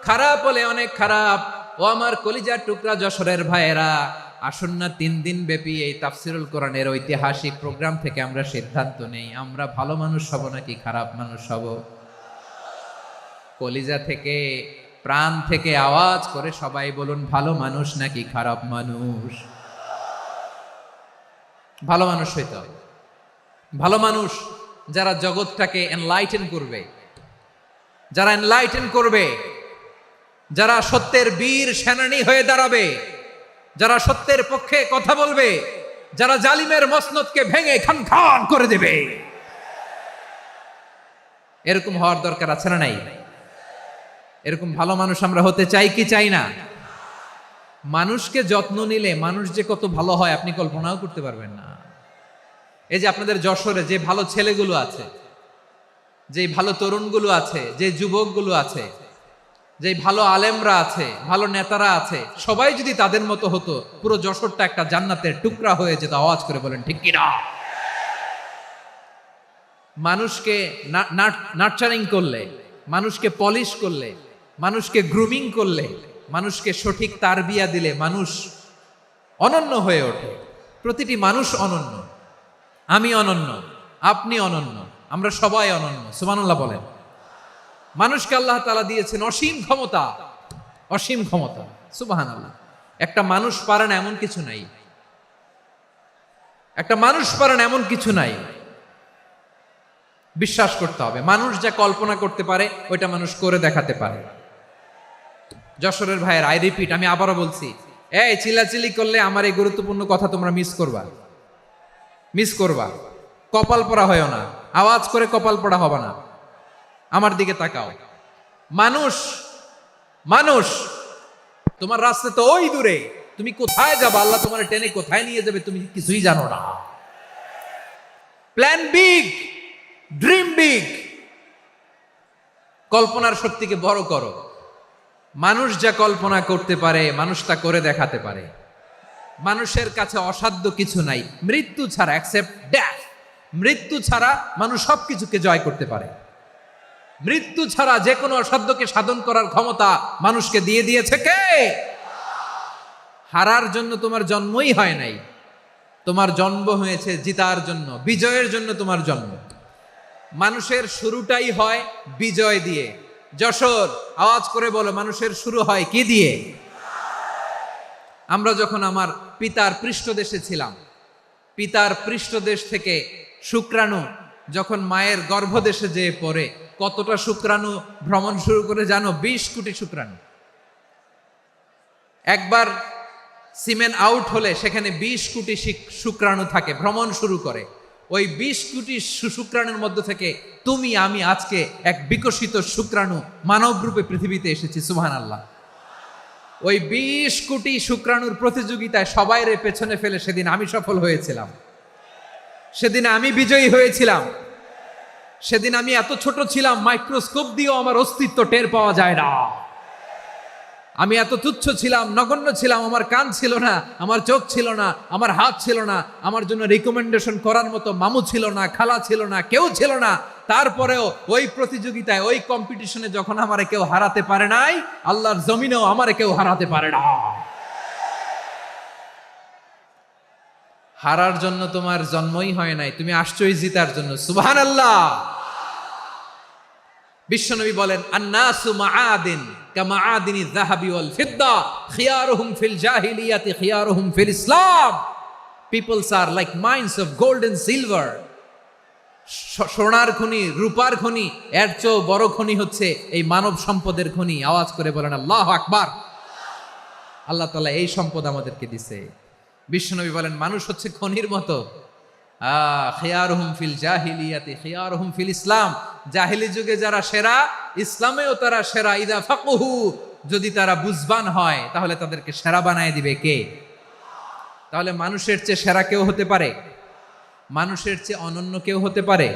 খারাপ হলে অনেক খারাপ। ও আমার কলিজার টুকরা যশোরের ভাইয়েরা, আসুন না 3 দিন ব্যাপী এই তাফসিরুল কোরআনের ঐতিহাসিক প্রোগ্রাম থেকে আমরা সিদ্ধান্ত নেই, আমরা ভালো মানুষ হব নাকি খারাপ মানুষ হব। কলিজা থেকে, প্রাণ থেকে আওয়াজ করে সবাই বলুন, ভালো মানুষ নাকি খারাপ মানুষ? ভালো মানুষ হইতে হবে। ভালো মানুষ যারা জগৎটাকে এনলাইটেন করবে, যারা এনলাইটেন করবে, যারা সত্যের বীর সেনানী হয়ে দাঁড়াবে, যারা সত্যের পক্ষে কথা বলবে, যারা জালিমের মসনদকে ভেঙে খান খান করে দেবে, এরকম হওয়ার দরকার আছে না নাই? এরকম ভালো মানুষ আমরা হতে চাই কি চাই না? মানুষকে যত্ন নিলে মানুষ যে কত ভালো হয় আপনি কল্পনাও করতে পারবেন না। এই যে আপনাদের যশোরে যে ভালো ছেলেগুলো আছে, যে ভালো তরুণগুলো আছে, যে যুবকগুলো আছে, যে ভালো আলেমরা আছে, ভালো নেতারা আছে, সবাই যদি তাদের মতো হতো পুরো যশোরটা একটা জান্নাতের টুকরা হয়ে যেত। আওয়াজ করে বলেন ঠিক কিনা? মানুষকে নার্চারিং করলে, মানুষকে পলিশ করলে, মানুষকে গ্রুমিং করলে, মানুষকে সঠিক তারবিয়া দিলে মানুষ অনন্য হয়ে ওঠে। প্রতিটি মানুষ অনন্য। আমি অনন্য, আপনি অনন্য, আমরা সবাই অনন্য। সুবহানাল্লাহ বলেন। মানুষকে আল্লাহ তাআলা দিয়েছেন অসীম ক্ষমতা, অসীম ক্ষমতা। সুবহানাল্লাহ। একটা মানুষ পারে না এমন কিছু নাই, একটা মানুষ পারে না এমন কিছু নাই। বিশ্বাস করতে হবে, মানুষ যা কল্পনা করতে পারে ওইটা মানুষ করে দেখাতে পারে। যশোরের ভাইয়ের, আই রিপিট, আমি আবারও বলছি, এই চিল্লাচিল্লি করলে আমার এই গুরুত্বপূর্ণ কথা তোমরা মিস করবা, মিস করবা। কপাল পড়া হয় না, আওয়াজ করে কপাল পড়া হবে না। আমার দিকে তাকাও। মানুষ, মানুষ, তোমার রাস্তা তো ওই দূরে, তুমি কোথায় যাবা, আল্লাহ তোমার টেনে কোথায় নিয়ে যাবে তুমি কিছুই জানো না। প্ল্যান বিগ, ড্রিম বিগ, কল্পনার শক্তিকে বড় করো। মানুষ যা কল্পনা করতে পারে মানুষ তা করে দেখাতে পারে। মানুষের কাছে অসাধ্য কিছু নাই মৃত্যু ছাড়া, অ্যাকসেপ্ট ডেথ। মৃত্যু ছাড়া মানুষ সবকিছুকে জয় করতে পারে। মৃত্যু ছাড়া যে কোনো অসাধ্যকে সাধন করার ক্ষমতা মানুষকে দিয়ে দিয়েছে কে? হারার জন্য তোমার জন্মই হয় নাই, তোমার জন্ম হয়েছে জিতার জন্য, বিজয়ের জন্য তোমার জন্ম। মানুষের শুরুটাই হয় বিজয় দিয়ে। যশোর, আওয়াজ করে বলো, মানুষের শুরু হয় কি দিয়ে? আমরা যখন আমার পিতার পৃষ্ঠদেশে ছিলাম, পিতার পৃষ্ঠদেশ থেকে শুক্রাণু যখন মায়ের গর্ভদেশে যেয়ে পড়ে, কতটা শুক্রাণু ভ্রমণ শুরু করে জানো? 20 কোটি শুক্রাণু। একবার সিমেন আউট হলে সেখানে 20 কোটি শুক্রাণু থাকে, ভ্রমণ শুরু করে। ওই 20 কোটি শুক্রাণুর মধ্য থেকে তুমি আমি আজকে এক বিকশিত শুক্রাণু মানব রূপে পৃথিবীতে এসেছি। সুবহানাল্লাহ। ওই 20 কোটি শুক্রাণুর প্রতিযোগিতায় সবাইরে পেছনে ফেলে সেদিন আমি সফল হয়েছিলাম, সেদিন আমি বিজয়ী হয়েছিলাম। সেদিন আমি এত ছোট ছিলাম, মাইক্রোস্কোপ দিয়েও আমার অস্তিত্ব টের পাওয়া যায় না। আমি এত তুচ্ছ ছিলাম, নগণ্য ছিলাম, আমার কান ছিল না, আমার চোখ ছিল না, আমার হাত ছিল না, আমার জন্য রিকমেন্ডেশন করার মতো মামু ছিল না, খালা ছিল না, কেউ ছিল না। তারপরেও ওই প্রতিযোগিতায়, ওই কম্পিটিশনে যখন আমারে কেউ হারাতে পারে নাই, আল্লাহর জমিনেও আমারে কেউ হারাতে পারে না। হারার জন্য তোমার জন্মই হয় নাই, তুমি আসছই জিতার জন্য। সুবহানাল্লাহ। বিশ্বনবী বলেন, আন্নাসু মাআদিন কামাআদিনি যাহাবি ওয়াল ফিদ্দা খিয়ারুহুম ফিল জাহিলিয়াতি খিয়ারুহুম ফিল ইসলাম। Peoples are like mines of gold and silver. সোনার খনি, রূপার খনি, এর চেয়েও বড় খনি হচ্ছে এই মানব সম্পদের খনি। আওয়াজ করে বলেন আল্লাহু আকবার। আল্লাহ তাআলা এই সম্পদ আমাদেরকে দিয়েছে। বিশ্বনবী বলেন, মানুষ হচ্ছে খনির মতো। খিয়ারুহুম ফিল জাহিলিয়াতি খিয়ারুহুম ফিল ইসলাম। জাহিলি যুগে যারা সেরা, ইসলামেও তারা সেরা। ইদা ফাকুহু, যদি তারা বুঝবান হয় তাহলে তাদেরকে সেরা বানায় দিবে কে? তাহলে মানুষের চেয়ে সেরা কেউ হতে পারে? মানুষের চেয়ে অনন্য কেউ হতে পারে?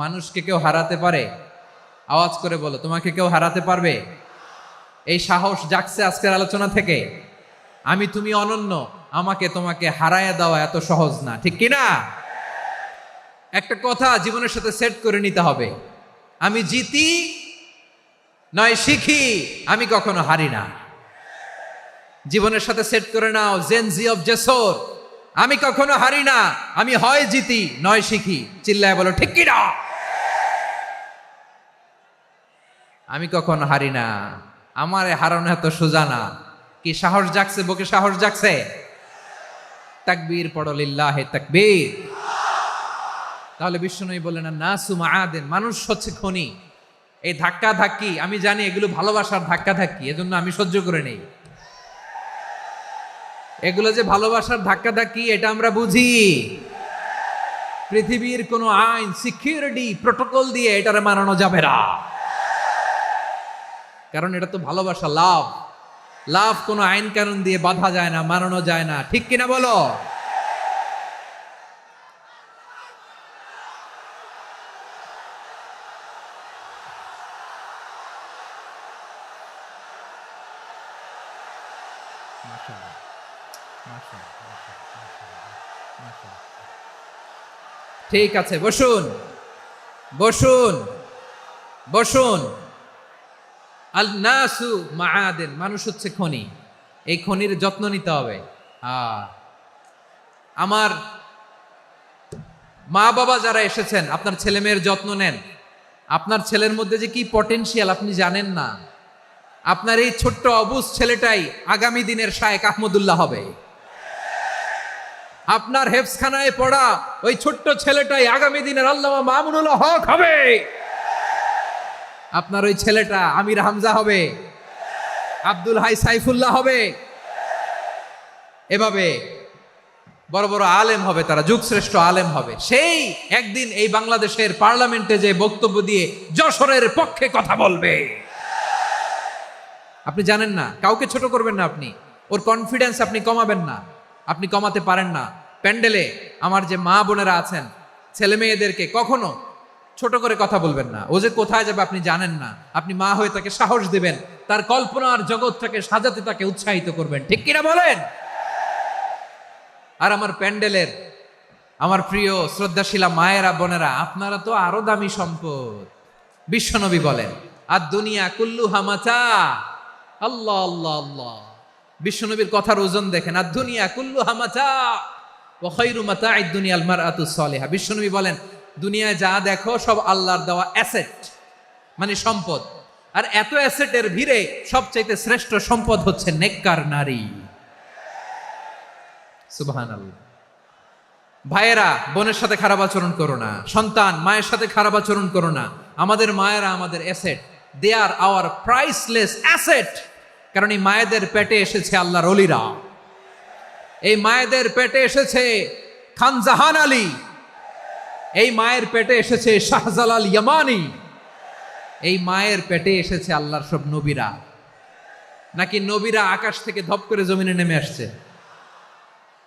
মানুষকে কেউ হারাতে পারে? আওয়াজ করে বলো, তোমাকে কেউ হারাতে পারবে? এই সাহস জাগছে আজকের আলোচনা থেকে। আমি তুমি অনন্য, আমাকে তোমাকে হারায়া দেওয়া এত সহজ না, ঠিক কিনা? একটা কথা জীবনের সাথে সেট করে নিতে হবে, আমি জিতি নয় শিখি, আমি কখনো হারি না। জীবনের সাথে সেট করে নাও, জেনজি অফ যশোর, আমি কখনো হারি না, আমি হয় জিতি নয় শিখি। চিল্লায় বলো ঠিক কিনা? আমি কখনো হারি না, আমার হারানো এত সোজা না। কি সাহস জাগছে? বুকে সাহস জাগছে? তাকবীর পড়ো, লিল্লাহে তাকবীর। তাহলে বিশ্বনবী বললেন, নাসু মাআদিন, মানুষ হচ্ছে খনি। এই ধাক্কা ধাক্কি আমি জানি এগুলো ভালোবাসার ধাক্কা ধাক্কি, এজন্য আমি সহ্য করে নেই। এগুলো যে ভালোবাসার ধাক্কা ধাক্কি এটা আমরা বুঝি। পৃথিবীর কোন আইন, সিকিউরিটি প্রটোকল দিয়ে এটারে মানানো যাবে না, কারণ এটা তো ভালোবাসা, লাভ। লাভ কোনো আইন কানুন দিয়ে বাধা যায় না, মানানো যায় না, ঠিক কিনা বলো? ঠিক আছে, বসুন বসুন বসুন। আল নাসু মাআদিন, মানুষ হচ্ছে খনি, এই খনির যত্ন নিতে হবে। আমার মা বাবা যারা এসেছেন, আপনার ছেলে মেয়ের যত্ন নেন। আপনার ছেলের মধ্যে যে কি পটেনশিয়াল আপনি জানেন না। আপনার এই ছোট্ট অবুজ ছেলেটাই আগামী দিনের শায়েখ আহমদুল্লাহ হবে। আপনার হেফজখানায় পড়া ওই ছোট্ট ছেলেটাই আগামী দিনের আল্লামা মামুনুল হক হবে। আপনার ওই ছেলেটা আমির হামজা হবে, আব্দুল হাই সাইফুল্লাহ হবে। এভাবে বড় বড় আলেম হবে, তারা যুগশ্রেষ্ঠ আলেম হবে। সেই একদিন এই বাংলাদেশের পার্লামেন্টে যে বক্তব্য দিয়ে যশোরের পক্ষে কথা বলবে। আপনি জানেন না, কাউকে ছোট করবেন না আপনি, ওর কনফিডেন্স আপনি কমাবেন না, আপনি কমাতে পারেন না। প্যান্ডেলে আমার যে মা বোনেরা আছেন, ছেলে মেয়েদেরকে কখনো ছোট করে কথা বলবেন না। ও যে কোথায় যাবে আপনি জানেন না, আপনি মা হয়ে তাকে সাহস দিবেন, তার কল্পনার জগৎটাকে সাজাতে তাকে উৎসাহিত করবেন, ঠিক কিনা বলেন? আর আমার প্যান্ডেলের আমার প্রিয় শ্রদ্ধাশীলা মায়েরা বোনেরা, আপনারা তো আরো দামি সম্পদ। বিশ্বনবী বলেন, আর দুনিয়া কুল্লু হামাচা। আল্লাহ আল্লাহ আল্লাহ, বিশ্বনবীর কথার ওজন দেখেন। আর দুনিয়া কুল্লু হামাচা ওয়া খায়রু মাতা'আদ দুনিয়া আল মারআতু সালিহা। বিশ্বনবী বলেন, দুনিয়ায় যা দেখো সব আল্লাহর দেওয়া অ্যাসেট, মানে সম্পদ। আর এত অ্যাসেটের ভিড়ে সবচাইতে শ্রেষ্ঠ সম্পদ হচ্ছে নেককার নারী। সুবহানাল্লাহ। ভাইয়েরা বোনের সাথে খারাপ আচরণ করো না, সন্তান মায়ের সাথে খারাপ আচরণ করো না। আমাদের মায়েরা আমাদের asset, they are our priceless asset. কারণ এই মায়েদের পেটে এসেছে আল্লাহর ওলিরা, এই মায়েদের পেটে এসেছে খান জাহান আলী, এই মায়ের পেটে এসেছে শাহজালাল ইয়ামানি, এই মায়ের পেটে এসেছে আল্লাহর সব নবীরা। নাকি নবীরা আকাশ থেকে ধপ করে জমিনে নেমে আসছে?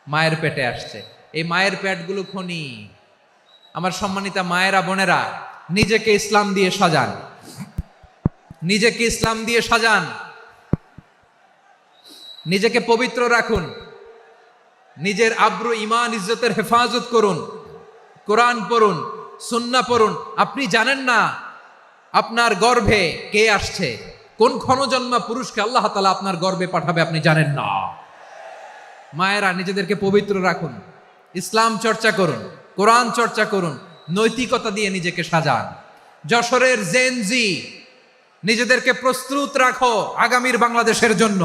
মায়ের পেটে আসছে। এই মায়ের পেটগুলো খনি। আমার সম্মানিতা মায়েরা বোনেরা, নিজেকে ইসলাম দিয়ে সাজান, নিজেকে ইসলাম দিয়ে সাজান, নিজেকে পবিত্র রাখুন, নিজের আব্রু ইমান ইজ্জতের হেফাজত করুন, কোরআন পড়ুন, সুন্নাহ পড়ুন। আপনি জানেন না আপনার গর্ভে কে আসছে, কোন ক্ষণজন্মা পুরুষকে আল্লাহ তাআলা আপনার গর্ভে পাঠাবে আপনি জানেন না। মায়েরা নিজেদেরকে পবিত্র রাখুন, ইসলাম চর্চা করুন, কোরআন চর্চা করুন, নৈতিকতা দিয়ে নিজেকে সাজান। যশোরের জেনজি, নিজেদেরকে প্রস্তুত রাখো আগামীর বাংলাদেশের জন্য।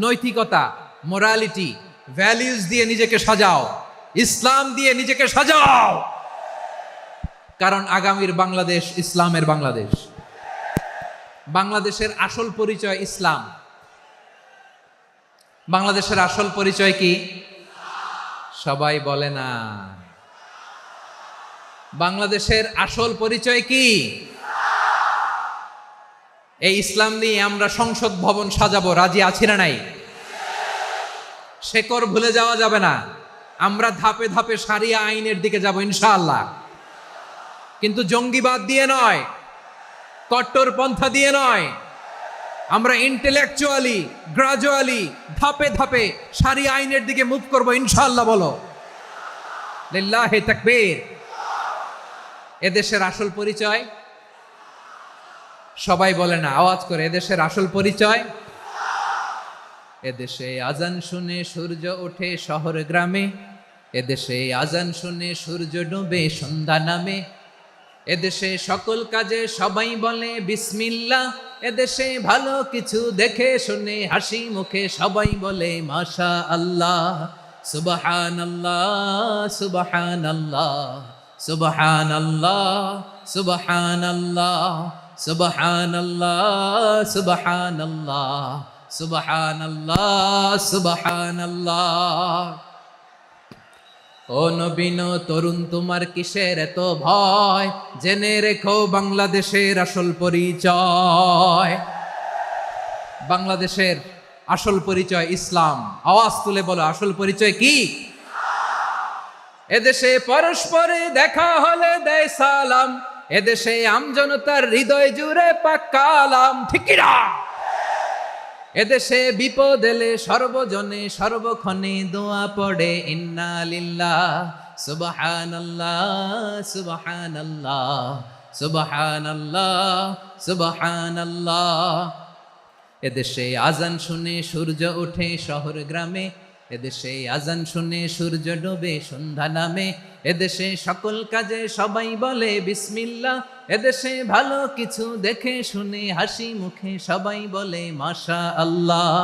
নৈতিকতা, মোরালিটি, ভ্যালিউজ দিয়ে নিজেকে সাজাও, ইসলাম দিয়ে নিজেকে সাজাও। কারণ আগামীর বাংলাদেশ ইসলামের বাংলাদেশ। বাংলাদেশের আসল পরিচয় ইসলাম। বাংলাদেশের আসল পরিচয় কি? সবাই বলে না। বাংলাদেশের আসল পরিচয় কি? এই ইসলাম নিয়ে আমরা সংসদ ভবন সাজাবো, রাজি আছি না নাই? শেকড় ভুলে যাওয়া যাবে না। আমরা ধাপে ধাপে শারিয়া আইনের দিকে যাব ইনশাআল্লাহ, কিন্তু জঙ্গিবাদ দিয়ে নয়, কট্টরপন্থা দিয়ে নয়। আমরা ইন্টেলেকচুয়ালি, গ্রাজুয়ালি, ধাপে ধাপে শারিয়া আইনের দিকে মুভ করব ইনশাআল্লাহ। বলো লিল্লাহি তাকবীর। এদেশের আসল পরিচয় সবাই বলে না, আওয়াজ করে, এদেশের আসল পরিচয়। এদেশে আজান শুনে সূর্য ওঠে শহর গ্রামে, এদেশে আজান শুনে সূর্য ডুবে সন্ধ্যা নামে, এদেশে সকল কাজে সবাই বলে বিসমিল্লাহ, এদেশে ভালো কিছু দেখে শুনে হাসি মুখে সবাই বলে মাশা আল্লাহ, সুবহানাল্লাহ সুবহানাল্লাহ সুবহানাল্লাহ সুবহানাল্লাহ সুবহানাল্লাহ সুবহানাল্লাহ সুবহানাল্লাহ সুবহানাল্লাহ। ও নবীন তরুণ তোমার কিসের এত ভয়, জেনে রেখো বাংলাদেশের আসল পরিচয়। বাংলাদেশের আসল পরিচয় ইসলাম। আওয়াজ তুলে বলো, আসল পরিচয় কি? এদেশে পরস্পরে দেখা হলে দেয় সালাম, এদেশে আমজনতার হৃদয় জুড়ে পাক্কালাম, ঠিক কি না? এদেশে বিপদ এলে সর্বজনে সর্বক্ষণে দোয়া পড়ে ইন্না লিল্লাহ সুবহানাল্লাহ সুবহানাল্লাহ সুবহানাল্লাহ সুবহানাল্লাহ। এদেশে আজান শুনে সূর্য ওঠে শহর গ্রামে, এদেশে আজান শুনে সূর্য ডোবে সন্ধ্যা নামে, এদেশে সকল কাজে সবাই বলে বিসমিল্লাহ, এদেশে ভালো কিছু দেখে শুনে হাসি মুখে সবাই বলে মাশা আল্লাহ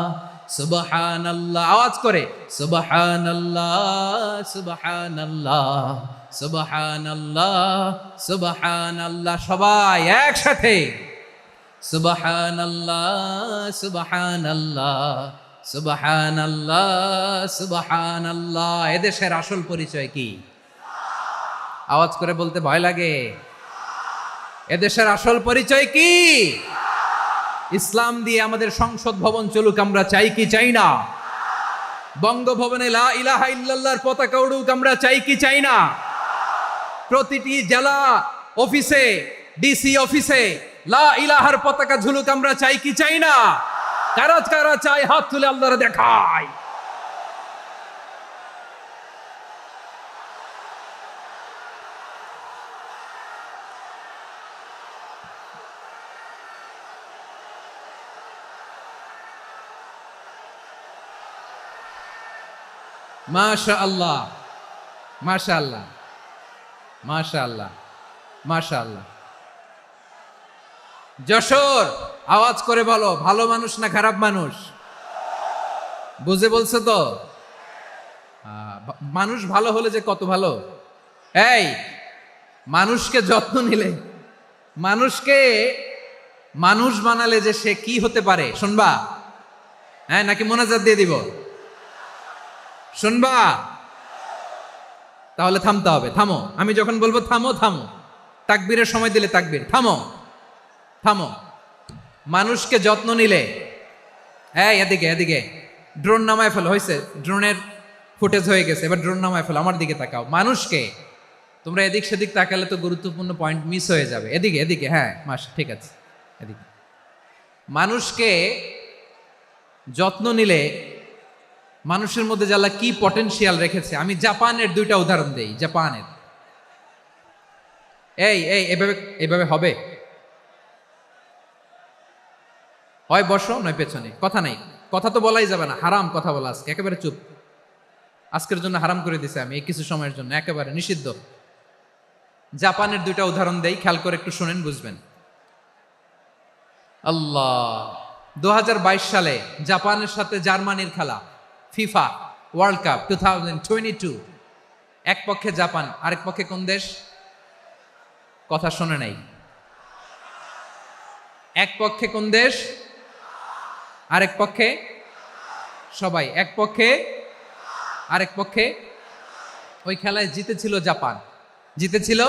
সুবহানাল্লাহ। আওয়াজ করে সুবহানাল্লাহ সুবহানাল্লাহ সুবহানাল্লাহ সুবহানাল্লাহ। সবাই একসাথে সুবহানাল্লাহ সুবহানাল্লাহ সুবহানাল্লাহ সুবহানাল্লাহ। এদেশের আসল পরিচয় কি? আওয়াজ করে বলতে ভয় লাগে। এদেশের আসল পরিচয় কি? ইসলাম দিয়ে আমাদের সংসদ ভবন চলুক, আমরা চাই কি চাই না? বঙ্গভবনে লা ইলাহা ইল্লাল্লাহর পতাকা উড়ুক, আমরা চাই কি চাই না? প্রতিটি জেলা অফিসে, ডিসি অফিসে লা ইলাহার পতাকা ঝুলুক, আমরা চাই কি চাই না? কারা কারা চাই হাত তুলে আল্লাহরে দেখায়। মাশাআল্লাহ মাশাআল্লাহ মাশাআল্লাহ মাশাআল্লাহ। যশোর, আওয়াজ করে বলো, ভালো মানুষ না খারাপ মানুষ? বুঝে বলছো তো? মানুষ ভালো হলে যে কত ভালো। এই মানুষকে যত্ন নিলে, মানুষকে মানুষ বানালে যে সে কি হতে পারে শুনবা? হ্যাঁ, নাকি মোনাজাত দিয়ে দিব? শুনবা? তাহলে থামতে হবে। থামো, আমি যখন বলবো থামো থামো, তাকবীরের সময় দিলে তাকবীর, থামো থামো। মানুষকে যত্ন নিলে, এদিকে এদিকে ড্রোন নামায় ফেলো। হয়েছে, ড্রোনের ফুটেজ হয়ে গেছে, এবার ড্রোন নামায় ফেলো। আমার দিকে তাকাও। মানুষকে, তোমরা এদিক সেদিক তাকালে তো গুরুত্বপূর্ণ পয়েন্ট মিস হয়ে যাবে। এদিকে এদিকে, হ্যাঁ ঠিক আছে, এদিকে। মানুষকে যত্ন নিলে মানুষের মধ্যে যারা কি পটেনশিয়াল রেখেছে। আমি জাপানের দুইটা উদাহরণ দেই। জাপানের এভাবে এভাবে হবে, হয় বসো নয় পেছনে, কথা নাই, কথা তো বলাই যাবে না, হারাম কথা বলা আজকে, একেবারে চুপ। আজকের জন্য হারাম করে দিছে আমি, এই কিছু সময়ের জন্য একেবারে নিষিদ্ধ। জাপানের দুইটা উদাহরণ দেই, খেয়াল করে একটু শুনেন, বুঝবেন। আল্লাহ, 2022 সালে জাপানের সাথে জার্মানির খেলা, ফিফা ওয়ার্ল্ড কাপ 2022। এক পক্ষে জাপান, আরেক পক্ষে কোন দেশ? কথা শোনে নাই। এক পক্ষে কোন দেশ? আরেক পক্ষে সবাই। এক পক্ষে আরেক পক্ষে। ওই খেলায় জিতেছিল জাপান, জিতেছিল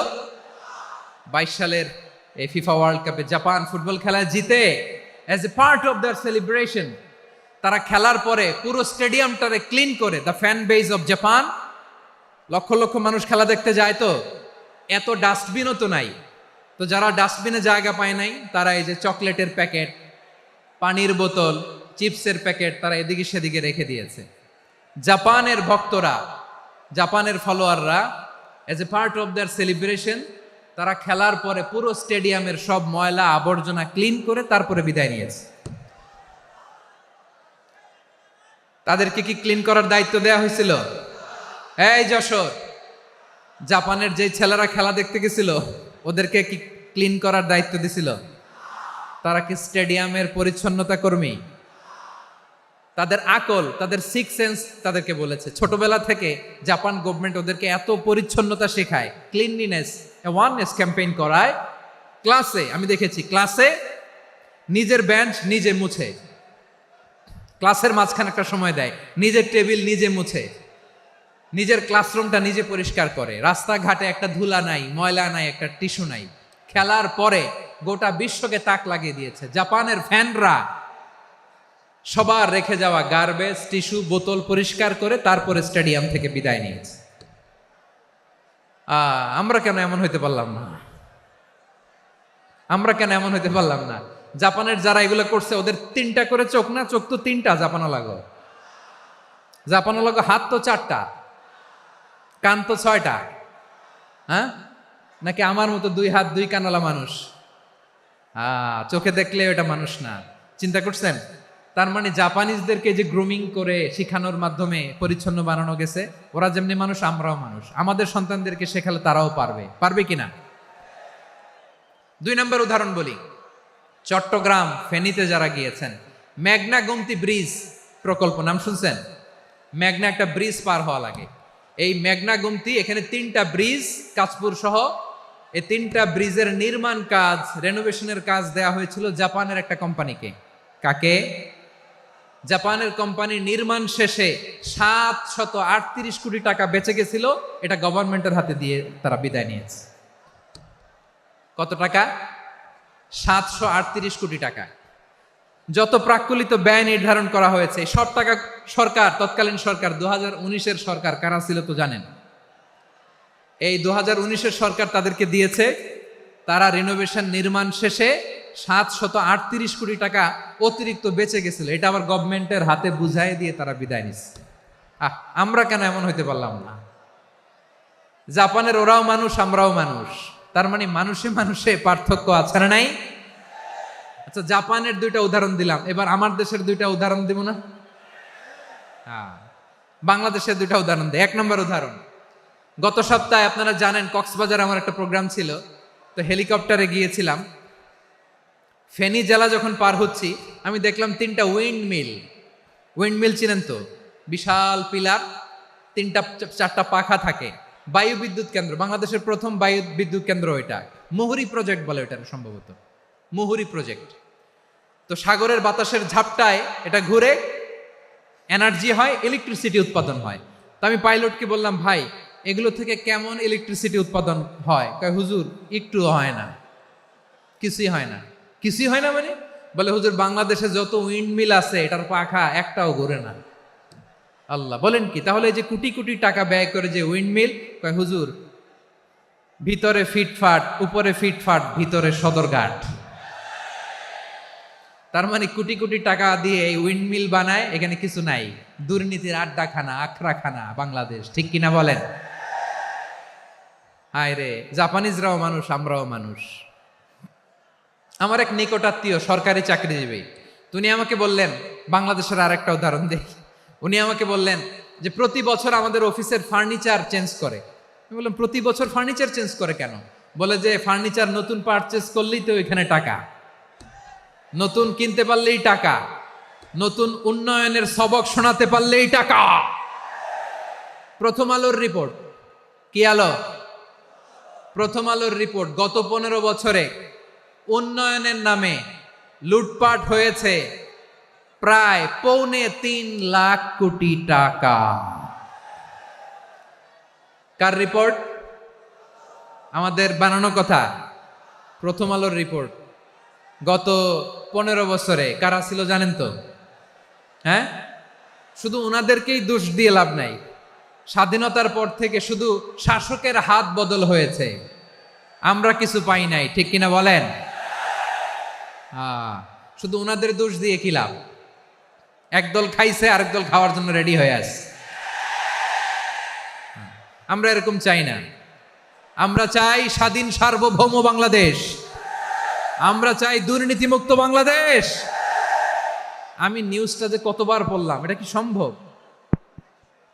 22 সালের এই ফিফা ওয়ার্ল্ড কাপে। জাপান ফুটবল খেলায় জিতে, as a part of their celebration তারা খেলার পরে পুরো স্টেডিয়ামটারে ক্লিন করে, the fan base of Japan. লক্ষ লক্ষ মানুষ খেলা দেখতে যায়, তো এত ডাস্টবিনও তো নাই, তো যারা ডাস্টবিনে জায়গা পায় নাই তারা এই যে চকলেটের প্যাকেট, পানির বোতল, চিপসের প্যাকেট তারা এদিকে সেদিকে রেখে দিয়েছে। জাপানের ভক্তরা, জাপানের ফলোয়াররা, as a part of their celebration তারা খেলার পরে পুরো স্টেডিয়ামের সব ময়লা আবর্জনা ক্লিন করে তারপরে বিদায় নিয়েছে। তাদেরকে কি ক্লিন করার দায়িত্ব দেয়া হয়েছিল? এই যশোর, জাপানের যে ছেলেরা খেলা দেখতে গেছিল ওদেরকে কি ক্লিন করার দায়িত্ব দিছিল? তারা কি স্টেডিয়ামের পরিচ্ছন্নতা কর্মী? তাদের আকল, তাদের সিক্স সেন্স তাদেরকে বলেছে। ছোটবেলা থেকে জাপান গভর্নমেন্ট ওদেরকে এত পরিচ্ছন্নতা শেখায়, ক্লিনলিনেস অ্যাওয়ারনেস ক্যাম্পেইন করায়। ক্লাসে আমি দেখেছি, ক্লাসে নিজের বেঞ্চ নিজে মুছে, ক্লাসের মাঝখানে একটা সময় দেয়, নিজের টেবিল নিজে মুছে, নিজের ক্লাসরুমটা নিজে পরিষ্কার করে, রাস্তাঘাটে একটা ধুলা নাই, ময়লা নাই, একটা টিস্যু নাই। খেলার পরে গোটা বিশ্বকে তাক লাগিয়ে দিয়েছে। জাপানের ফ্যানরা সবার রেখে যাওয়া গার্বেজ, টিস্যু, বোতল পরিষ্কার করে তারপরে স্টেডিয়াম থেকে বিদায় নিয়েছে। আমরা কেন এমন হইতে পারলাম না? আমরা কেন এমন হইতে পারলাম না? জাপানের যারা এগুলো করছে ওদের 3টা করে চোখ না? চোখ তো 3টা জাপানো লাগো, জাপানো লাগো। হাত তো 4টা, কান তো 6টা। হ্যাঁ, নাকি আমার মতো 2 হাত 2 কানওয়ালা মানুষ? চোখে দেখলে ওটা মানুষ না। চিন্তা করছেন? তার মানে জাপানিজদেরকে যে গ্রুমিং করে শিখানোর মাধ্যমে পরিচ্ছন্ন বানানো গেছে। ওরা যেমনি মানুষ, আমরাও মানুষ। আমাদের সন্তানদেরকে শেখালে তারাও পারবে, পারবে কিনা? 2 নম্বর উদাহরণ বলি। চট্টগ্রাম ফেনীতে যারা গিয়েছেন, মেঘনা গোমতী ব্রিজ প্রকল্প নাম শুনছেন? মেঘনা একটা ব্রিজ পার হওয়া লাগে। এই মেঘনা গোমতী, এখানে 3টা ব্রিজ, কাঁচপুর সহ এই 3টা ব্রিজের নির্মাণ কাজ, রেনোভেশনের কাজ দেয়া হয়েছিল জাপানের একটা কোম্পানিকে। কাকে? জাপানের কোম্পানি। নির্মাণ শেষে 738 কোটি টাকা বেঁচে গেছিল, এটা গভর্নমেন্টের হাতে দিয়ে তারা বিদায় নিয়েছে। কত টাকা? 738 কোটি টাকা। যত প্রাক্কলিত ব্যয় নির্ধারণ করা হয়েছে সব টাকা সরকার, তৎকালীন সরকার 2019-এর সরকার, কারা ছিল তো জানেন? এই 2019-এর সরকার তাদেরকে দিয়েছে। তারা রিনোভেশন নির্মাণ শেষে 738 কোটি টাকা অতিরিক্ত বেঁচে গেছিল, এটা আবার গভর্নমেন্টের হাতে বুঝাই দিয়ে তারা বিদায় নিচ্ছে। আমরা কেন এমন হইতে পারলাম না? জাপানের ওরাও মানুষ, আমরাও মানুষ। তার মানে মানুষে মানুষে পার্থক্য আছে না নাই? আচ্ছা, জাপানের 2টা উদাহরণ দিলাম, এবার আমার দেশের 2টা উদাহরণ দিব না? বাংলাদেশের 2টা উদাহরণ দিই। 1 নম্বর উদাহরণ, গত সপ্তাহে আপনারা জানেন কক্সবাজার আমার একটা প্রোগ্রাম ছিল, তো হেলিকপ্টারে গিয়েছিলাম। ফেনী জেলা যখন পার হচ্ছি, আমি দেখলাম 3টা উইন্ডমিল। উইন্ডমিল চিনেন তো? বিশাল পিলার, 3টা 4টা পাখা থাকে। বায়ু বিদ্যুৎ কেন্দ্র, বাংলাদেশের প্রথম বায়ু বিদ্যুৎ কেন্দ্র এটা। মুহুরী প্রজেক্ট বলে এটা সম্ভবত, মুহুরী প্রজেক্ট। তো সাগরের বাতাসের ঝাপটায় এটা ঘুরে এনার্জি হয়, ইলেকট্রিসিটি উৎপাদন হয়। তো আমি পাইলটকে বললাম, ভাই এগুলো থেকে কেমন ইলেকট্রিসিটি উৎপাদন হয়? কয়, হুজুর একটু হয় না, কিছুই হয় না। কিছুই হয় না মানে? বলে, হুজুর বাংলাদেশে যত উইন্ডমিল আছে এটার পাখা একটাও ঘুরে না। আল্লাহ, বলেন কি? তাহলে এই যে কোটি কোটি টাকা ব্যয় করে যে উইন্ডমিল, কয় হুজুর ভিতরে ফিটফাট, উপরে ফিটফাট, ভিতরে সদরঘাট। তার মানে কোটি কোটি টাকা দিয়ে এই উইন্ডমিল বানায়, এখানে কিছু নাই। দুর্নীতির আড্ডাখানা, আখড়াখানা বাংলাদেশ, ঠিক কিনা বলেন? হায় রে, জাপানিজরাও মানুষ, আমরাও মানুষ। আমার এক নিকটাত্মীয় সরকারি চাকরিজীবী, উনি আমাকে বললেন, বাংলাদেশের আর একটা উদাহরণ দেখি। উনি আমাকে বললেন যে প্রতি বছর আমাদের অফিসের ফার্নিচার চেঞ্জ করে। আমি বললাম, প্রতি বছর ফার্নিচার চেঞ্জ করে কেন? বলে যে ফার্নিচার নতুন পারচেজ করলেই তো এখানে টাকা, নতুন কিনতে পারলেই টাকা, নতুন উন্নয়নের সবক শোনাতে পারলেই টাকা। প্রথম আলোর রিপোর্ট। কি আলো? প্রথম আলোর রিপোর্ট। গত 15 বছরে উন্নয়নের নামে লুটপাট হয়েছে প্রায় 3.25 লাখ কোটি টাকা। কার রিপোর্ট? আমাদের বানানো কথা। প্রথম আলোর রিপোর্ট। গত 15 বছরে কারা ছিল জানেন তো? হ্যাঁ, শুধু ওনাদেরকেই দোষ দিয়ে লাভ নাই। স্বাধীনতার পর থেকে শুধু শাসকের হাত বদল হয়েছে, আমরা কিছু পাই নাই, ঠিক কিনা বলেন? শুধু ওনাদের দোষ দিয়ে কি লাভ? একদল খাইছে, আরেক দল খাওয়ার জন্য রেডি হয়ে আছে। আমরা এরকম চাই না। আমরা চাই স্বাধীন সার্বভৌম বাংলাদেশ। আমরা চাই দুর্নীতিমুক্ত বাংলাদেশ। আমি নিউজটা যে কতবার পড়লাম, এটা কি সম্ভব?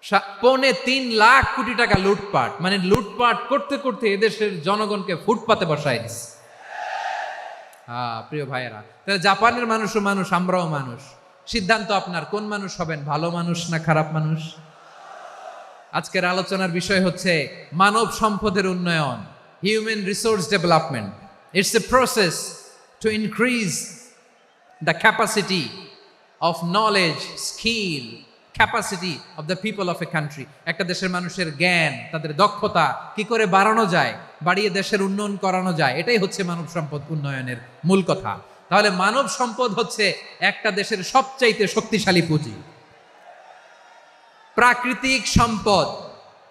3.25 লাখ কোটি টাকা লুটপাট, মানে লুটপাট করতে করতে এদেশের জনগণকে ফুটপাতে বসায় দিচ্ছে। প্রিয় ভাইয়েরা, তাহলে জাপানের মানুষও মানুষ, আমরাও মানুষ। সিদ্ধান্ত আপনার, কোন মানুষ হবেন, ভালো মানুষ না খারাপ মানুষ। আজকের আলোচনার বিষয় হচ্ছে মানব সম্পদের উন্নয়ন, human resource development. It's a process to increase the capacity of knowledge, skill, capacity of the people of a country. একটা দেশের মানুষের জ্ঞান, তাদের দক্ষতা কি করে বাড়ানো যায়, বাড়িয়ে দেশের উন্নয়ন করানো যায়, এটাই হচ্ছে মানব সম্পদ উন্নয়নের মূল কথা। তাহলে মানব সম্পদ হচ্ছে একটা দেশের সবচাইতে শক্তিশালী পুঁজি। প্রাকৃতিক সম্পদ,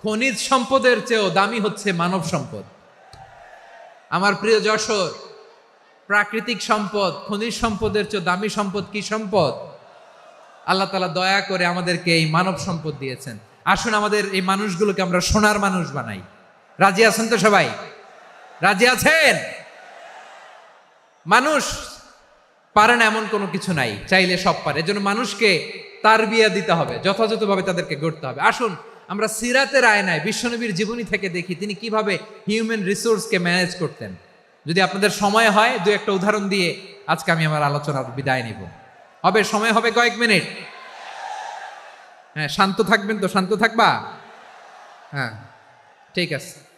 খনিজ সম্পদের চেয়েও দামি হচ্ছে মানব সম্পদ। আমার প্রিয় যশোর, প্রাকৃতিক সম্পদ, খনিজ সম্পদের চেয়ে দামি সম্পদ কি সম্পদ? আল্লাহ তাআলা দয়া করে আমাদেরকে এই মানব সম্পদ দিয়েছেন। আসুন আমাদের এই মানুষগুলোকে আমরা সোনার মানুষ বানাই। রাজি আছেন তো সবাই? রাজি আছেন? মানুষ পারে না এমন কোনো কিছু নাই, চাইলে সব পারে। এজন্য মানুষকে তারবিয়া দিতে হবে, যথাযথভাবে তাদেরকে গড়তে হবে। আসুন আমরা সিরাতের আয়নায় বিশ্বনবীর জীবনী থেকে দেখি তিনি কিভাবে হিউম্যান রিসোর্সকে ম্যানেজ করতেন। যদি আপনাদের সময় হয়, দু একটা উদাহরণ দিয়ে আজকে আমি আমার আলোচনার বিদায় নিব। হবে সময় হবে কয়েক মিনিট? হ্যাঁ, শান্ত থাকবেন তো? শান্ত থাকবা? হ্যাঁ, ঠিক আছে।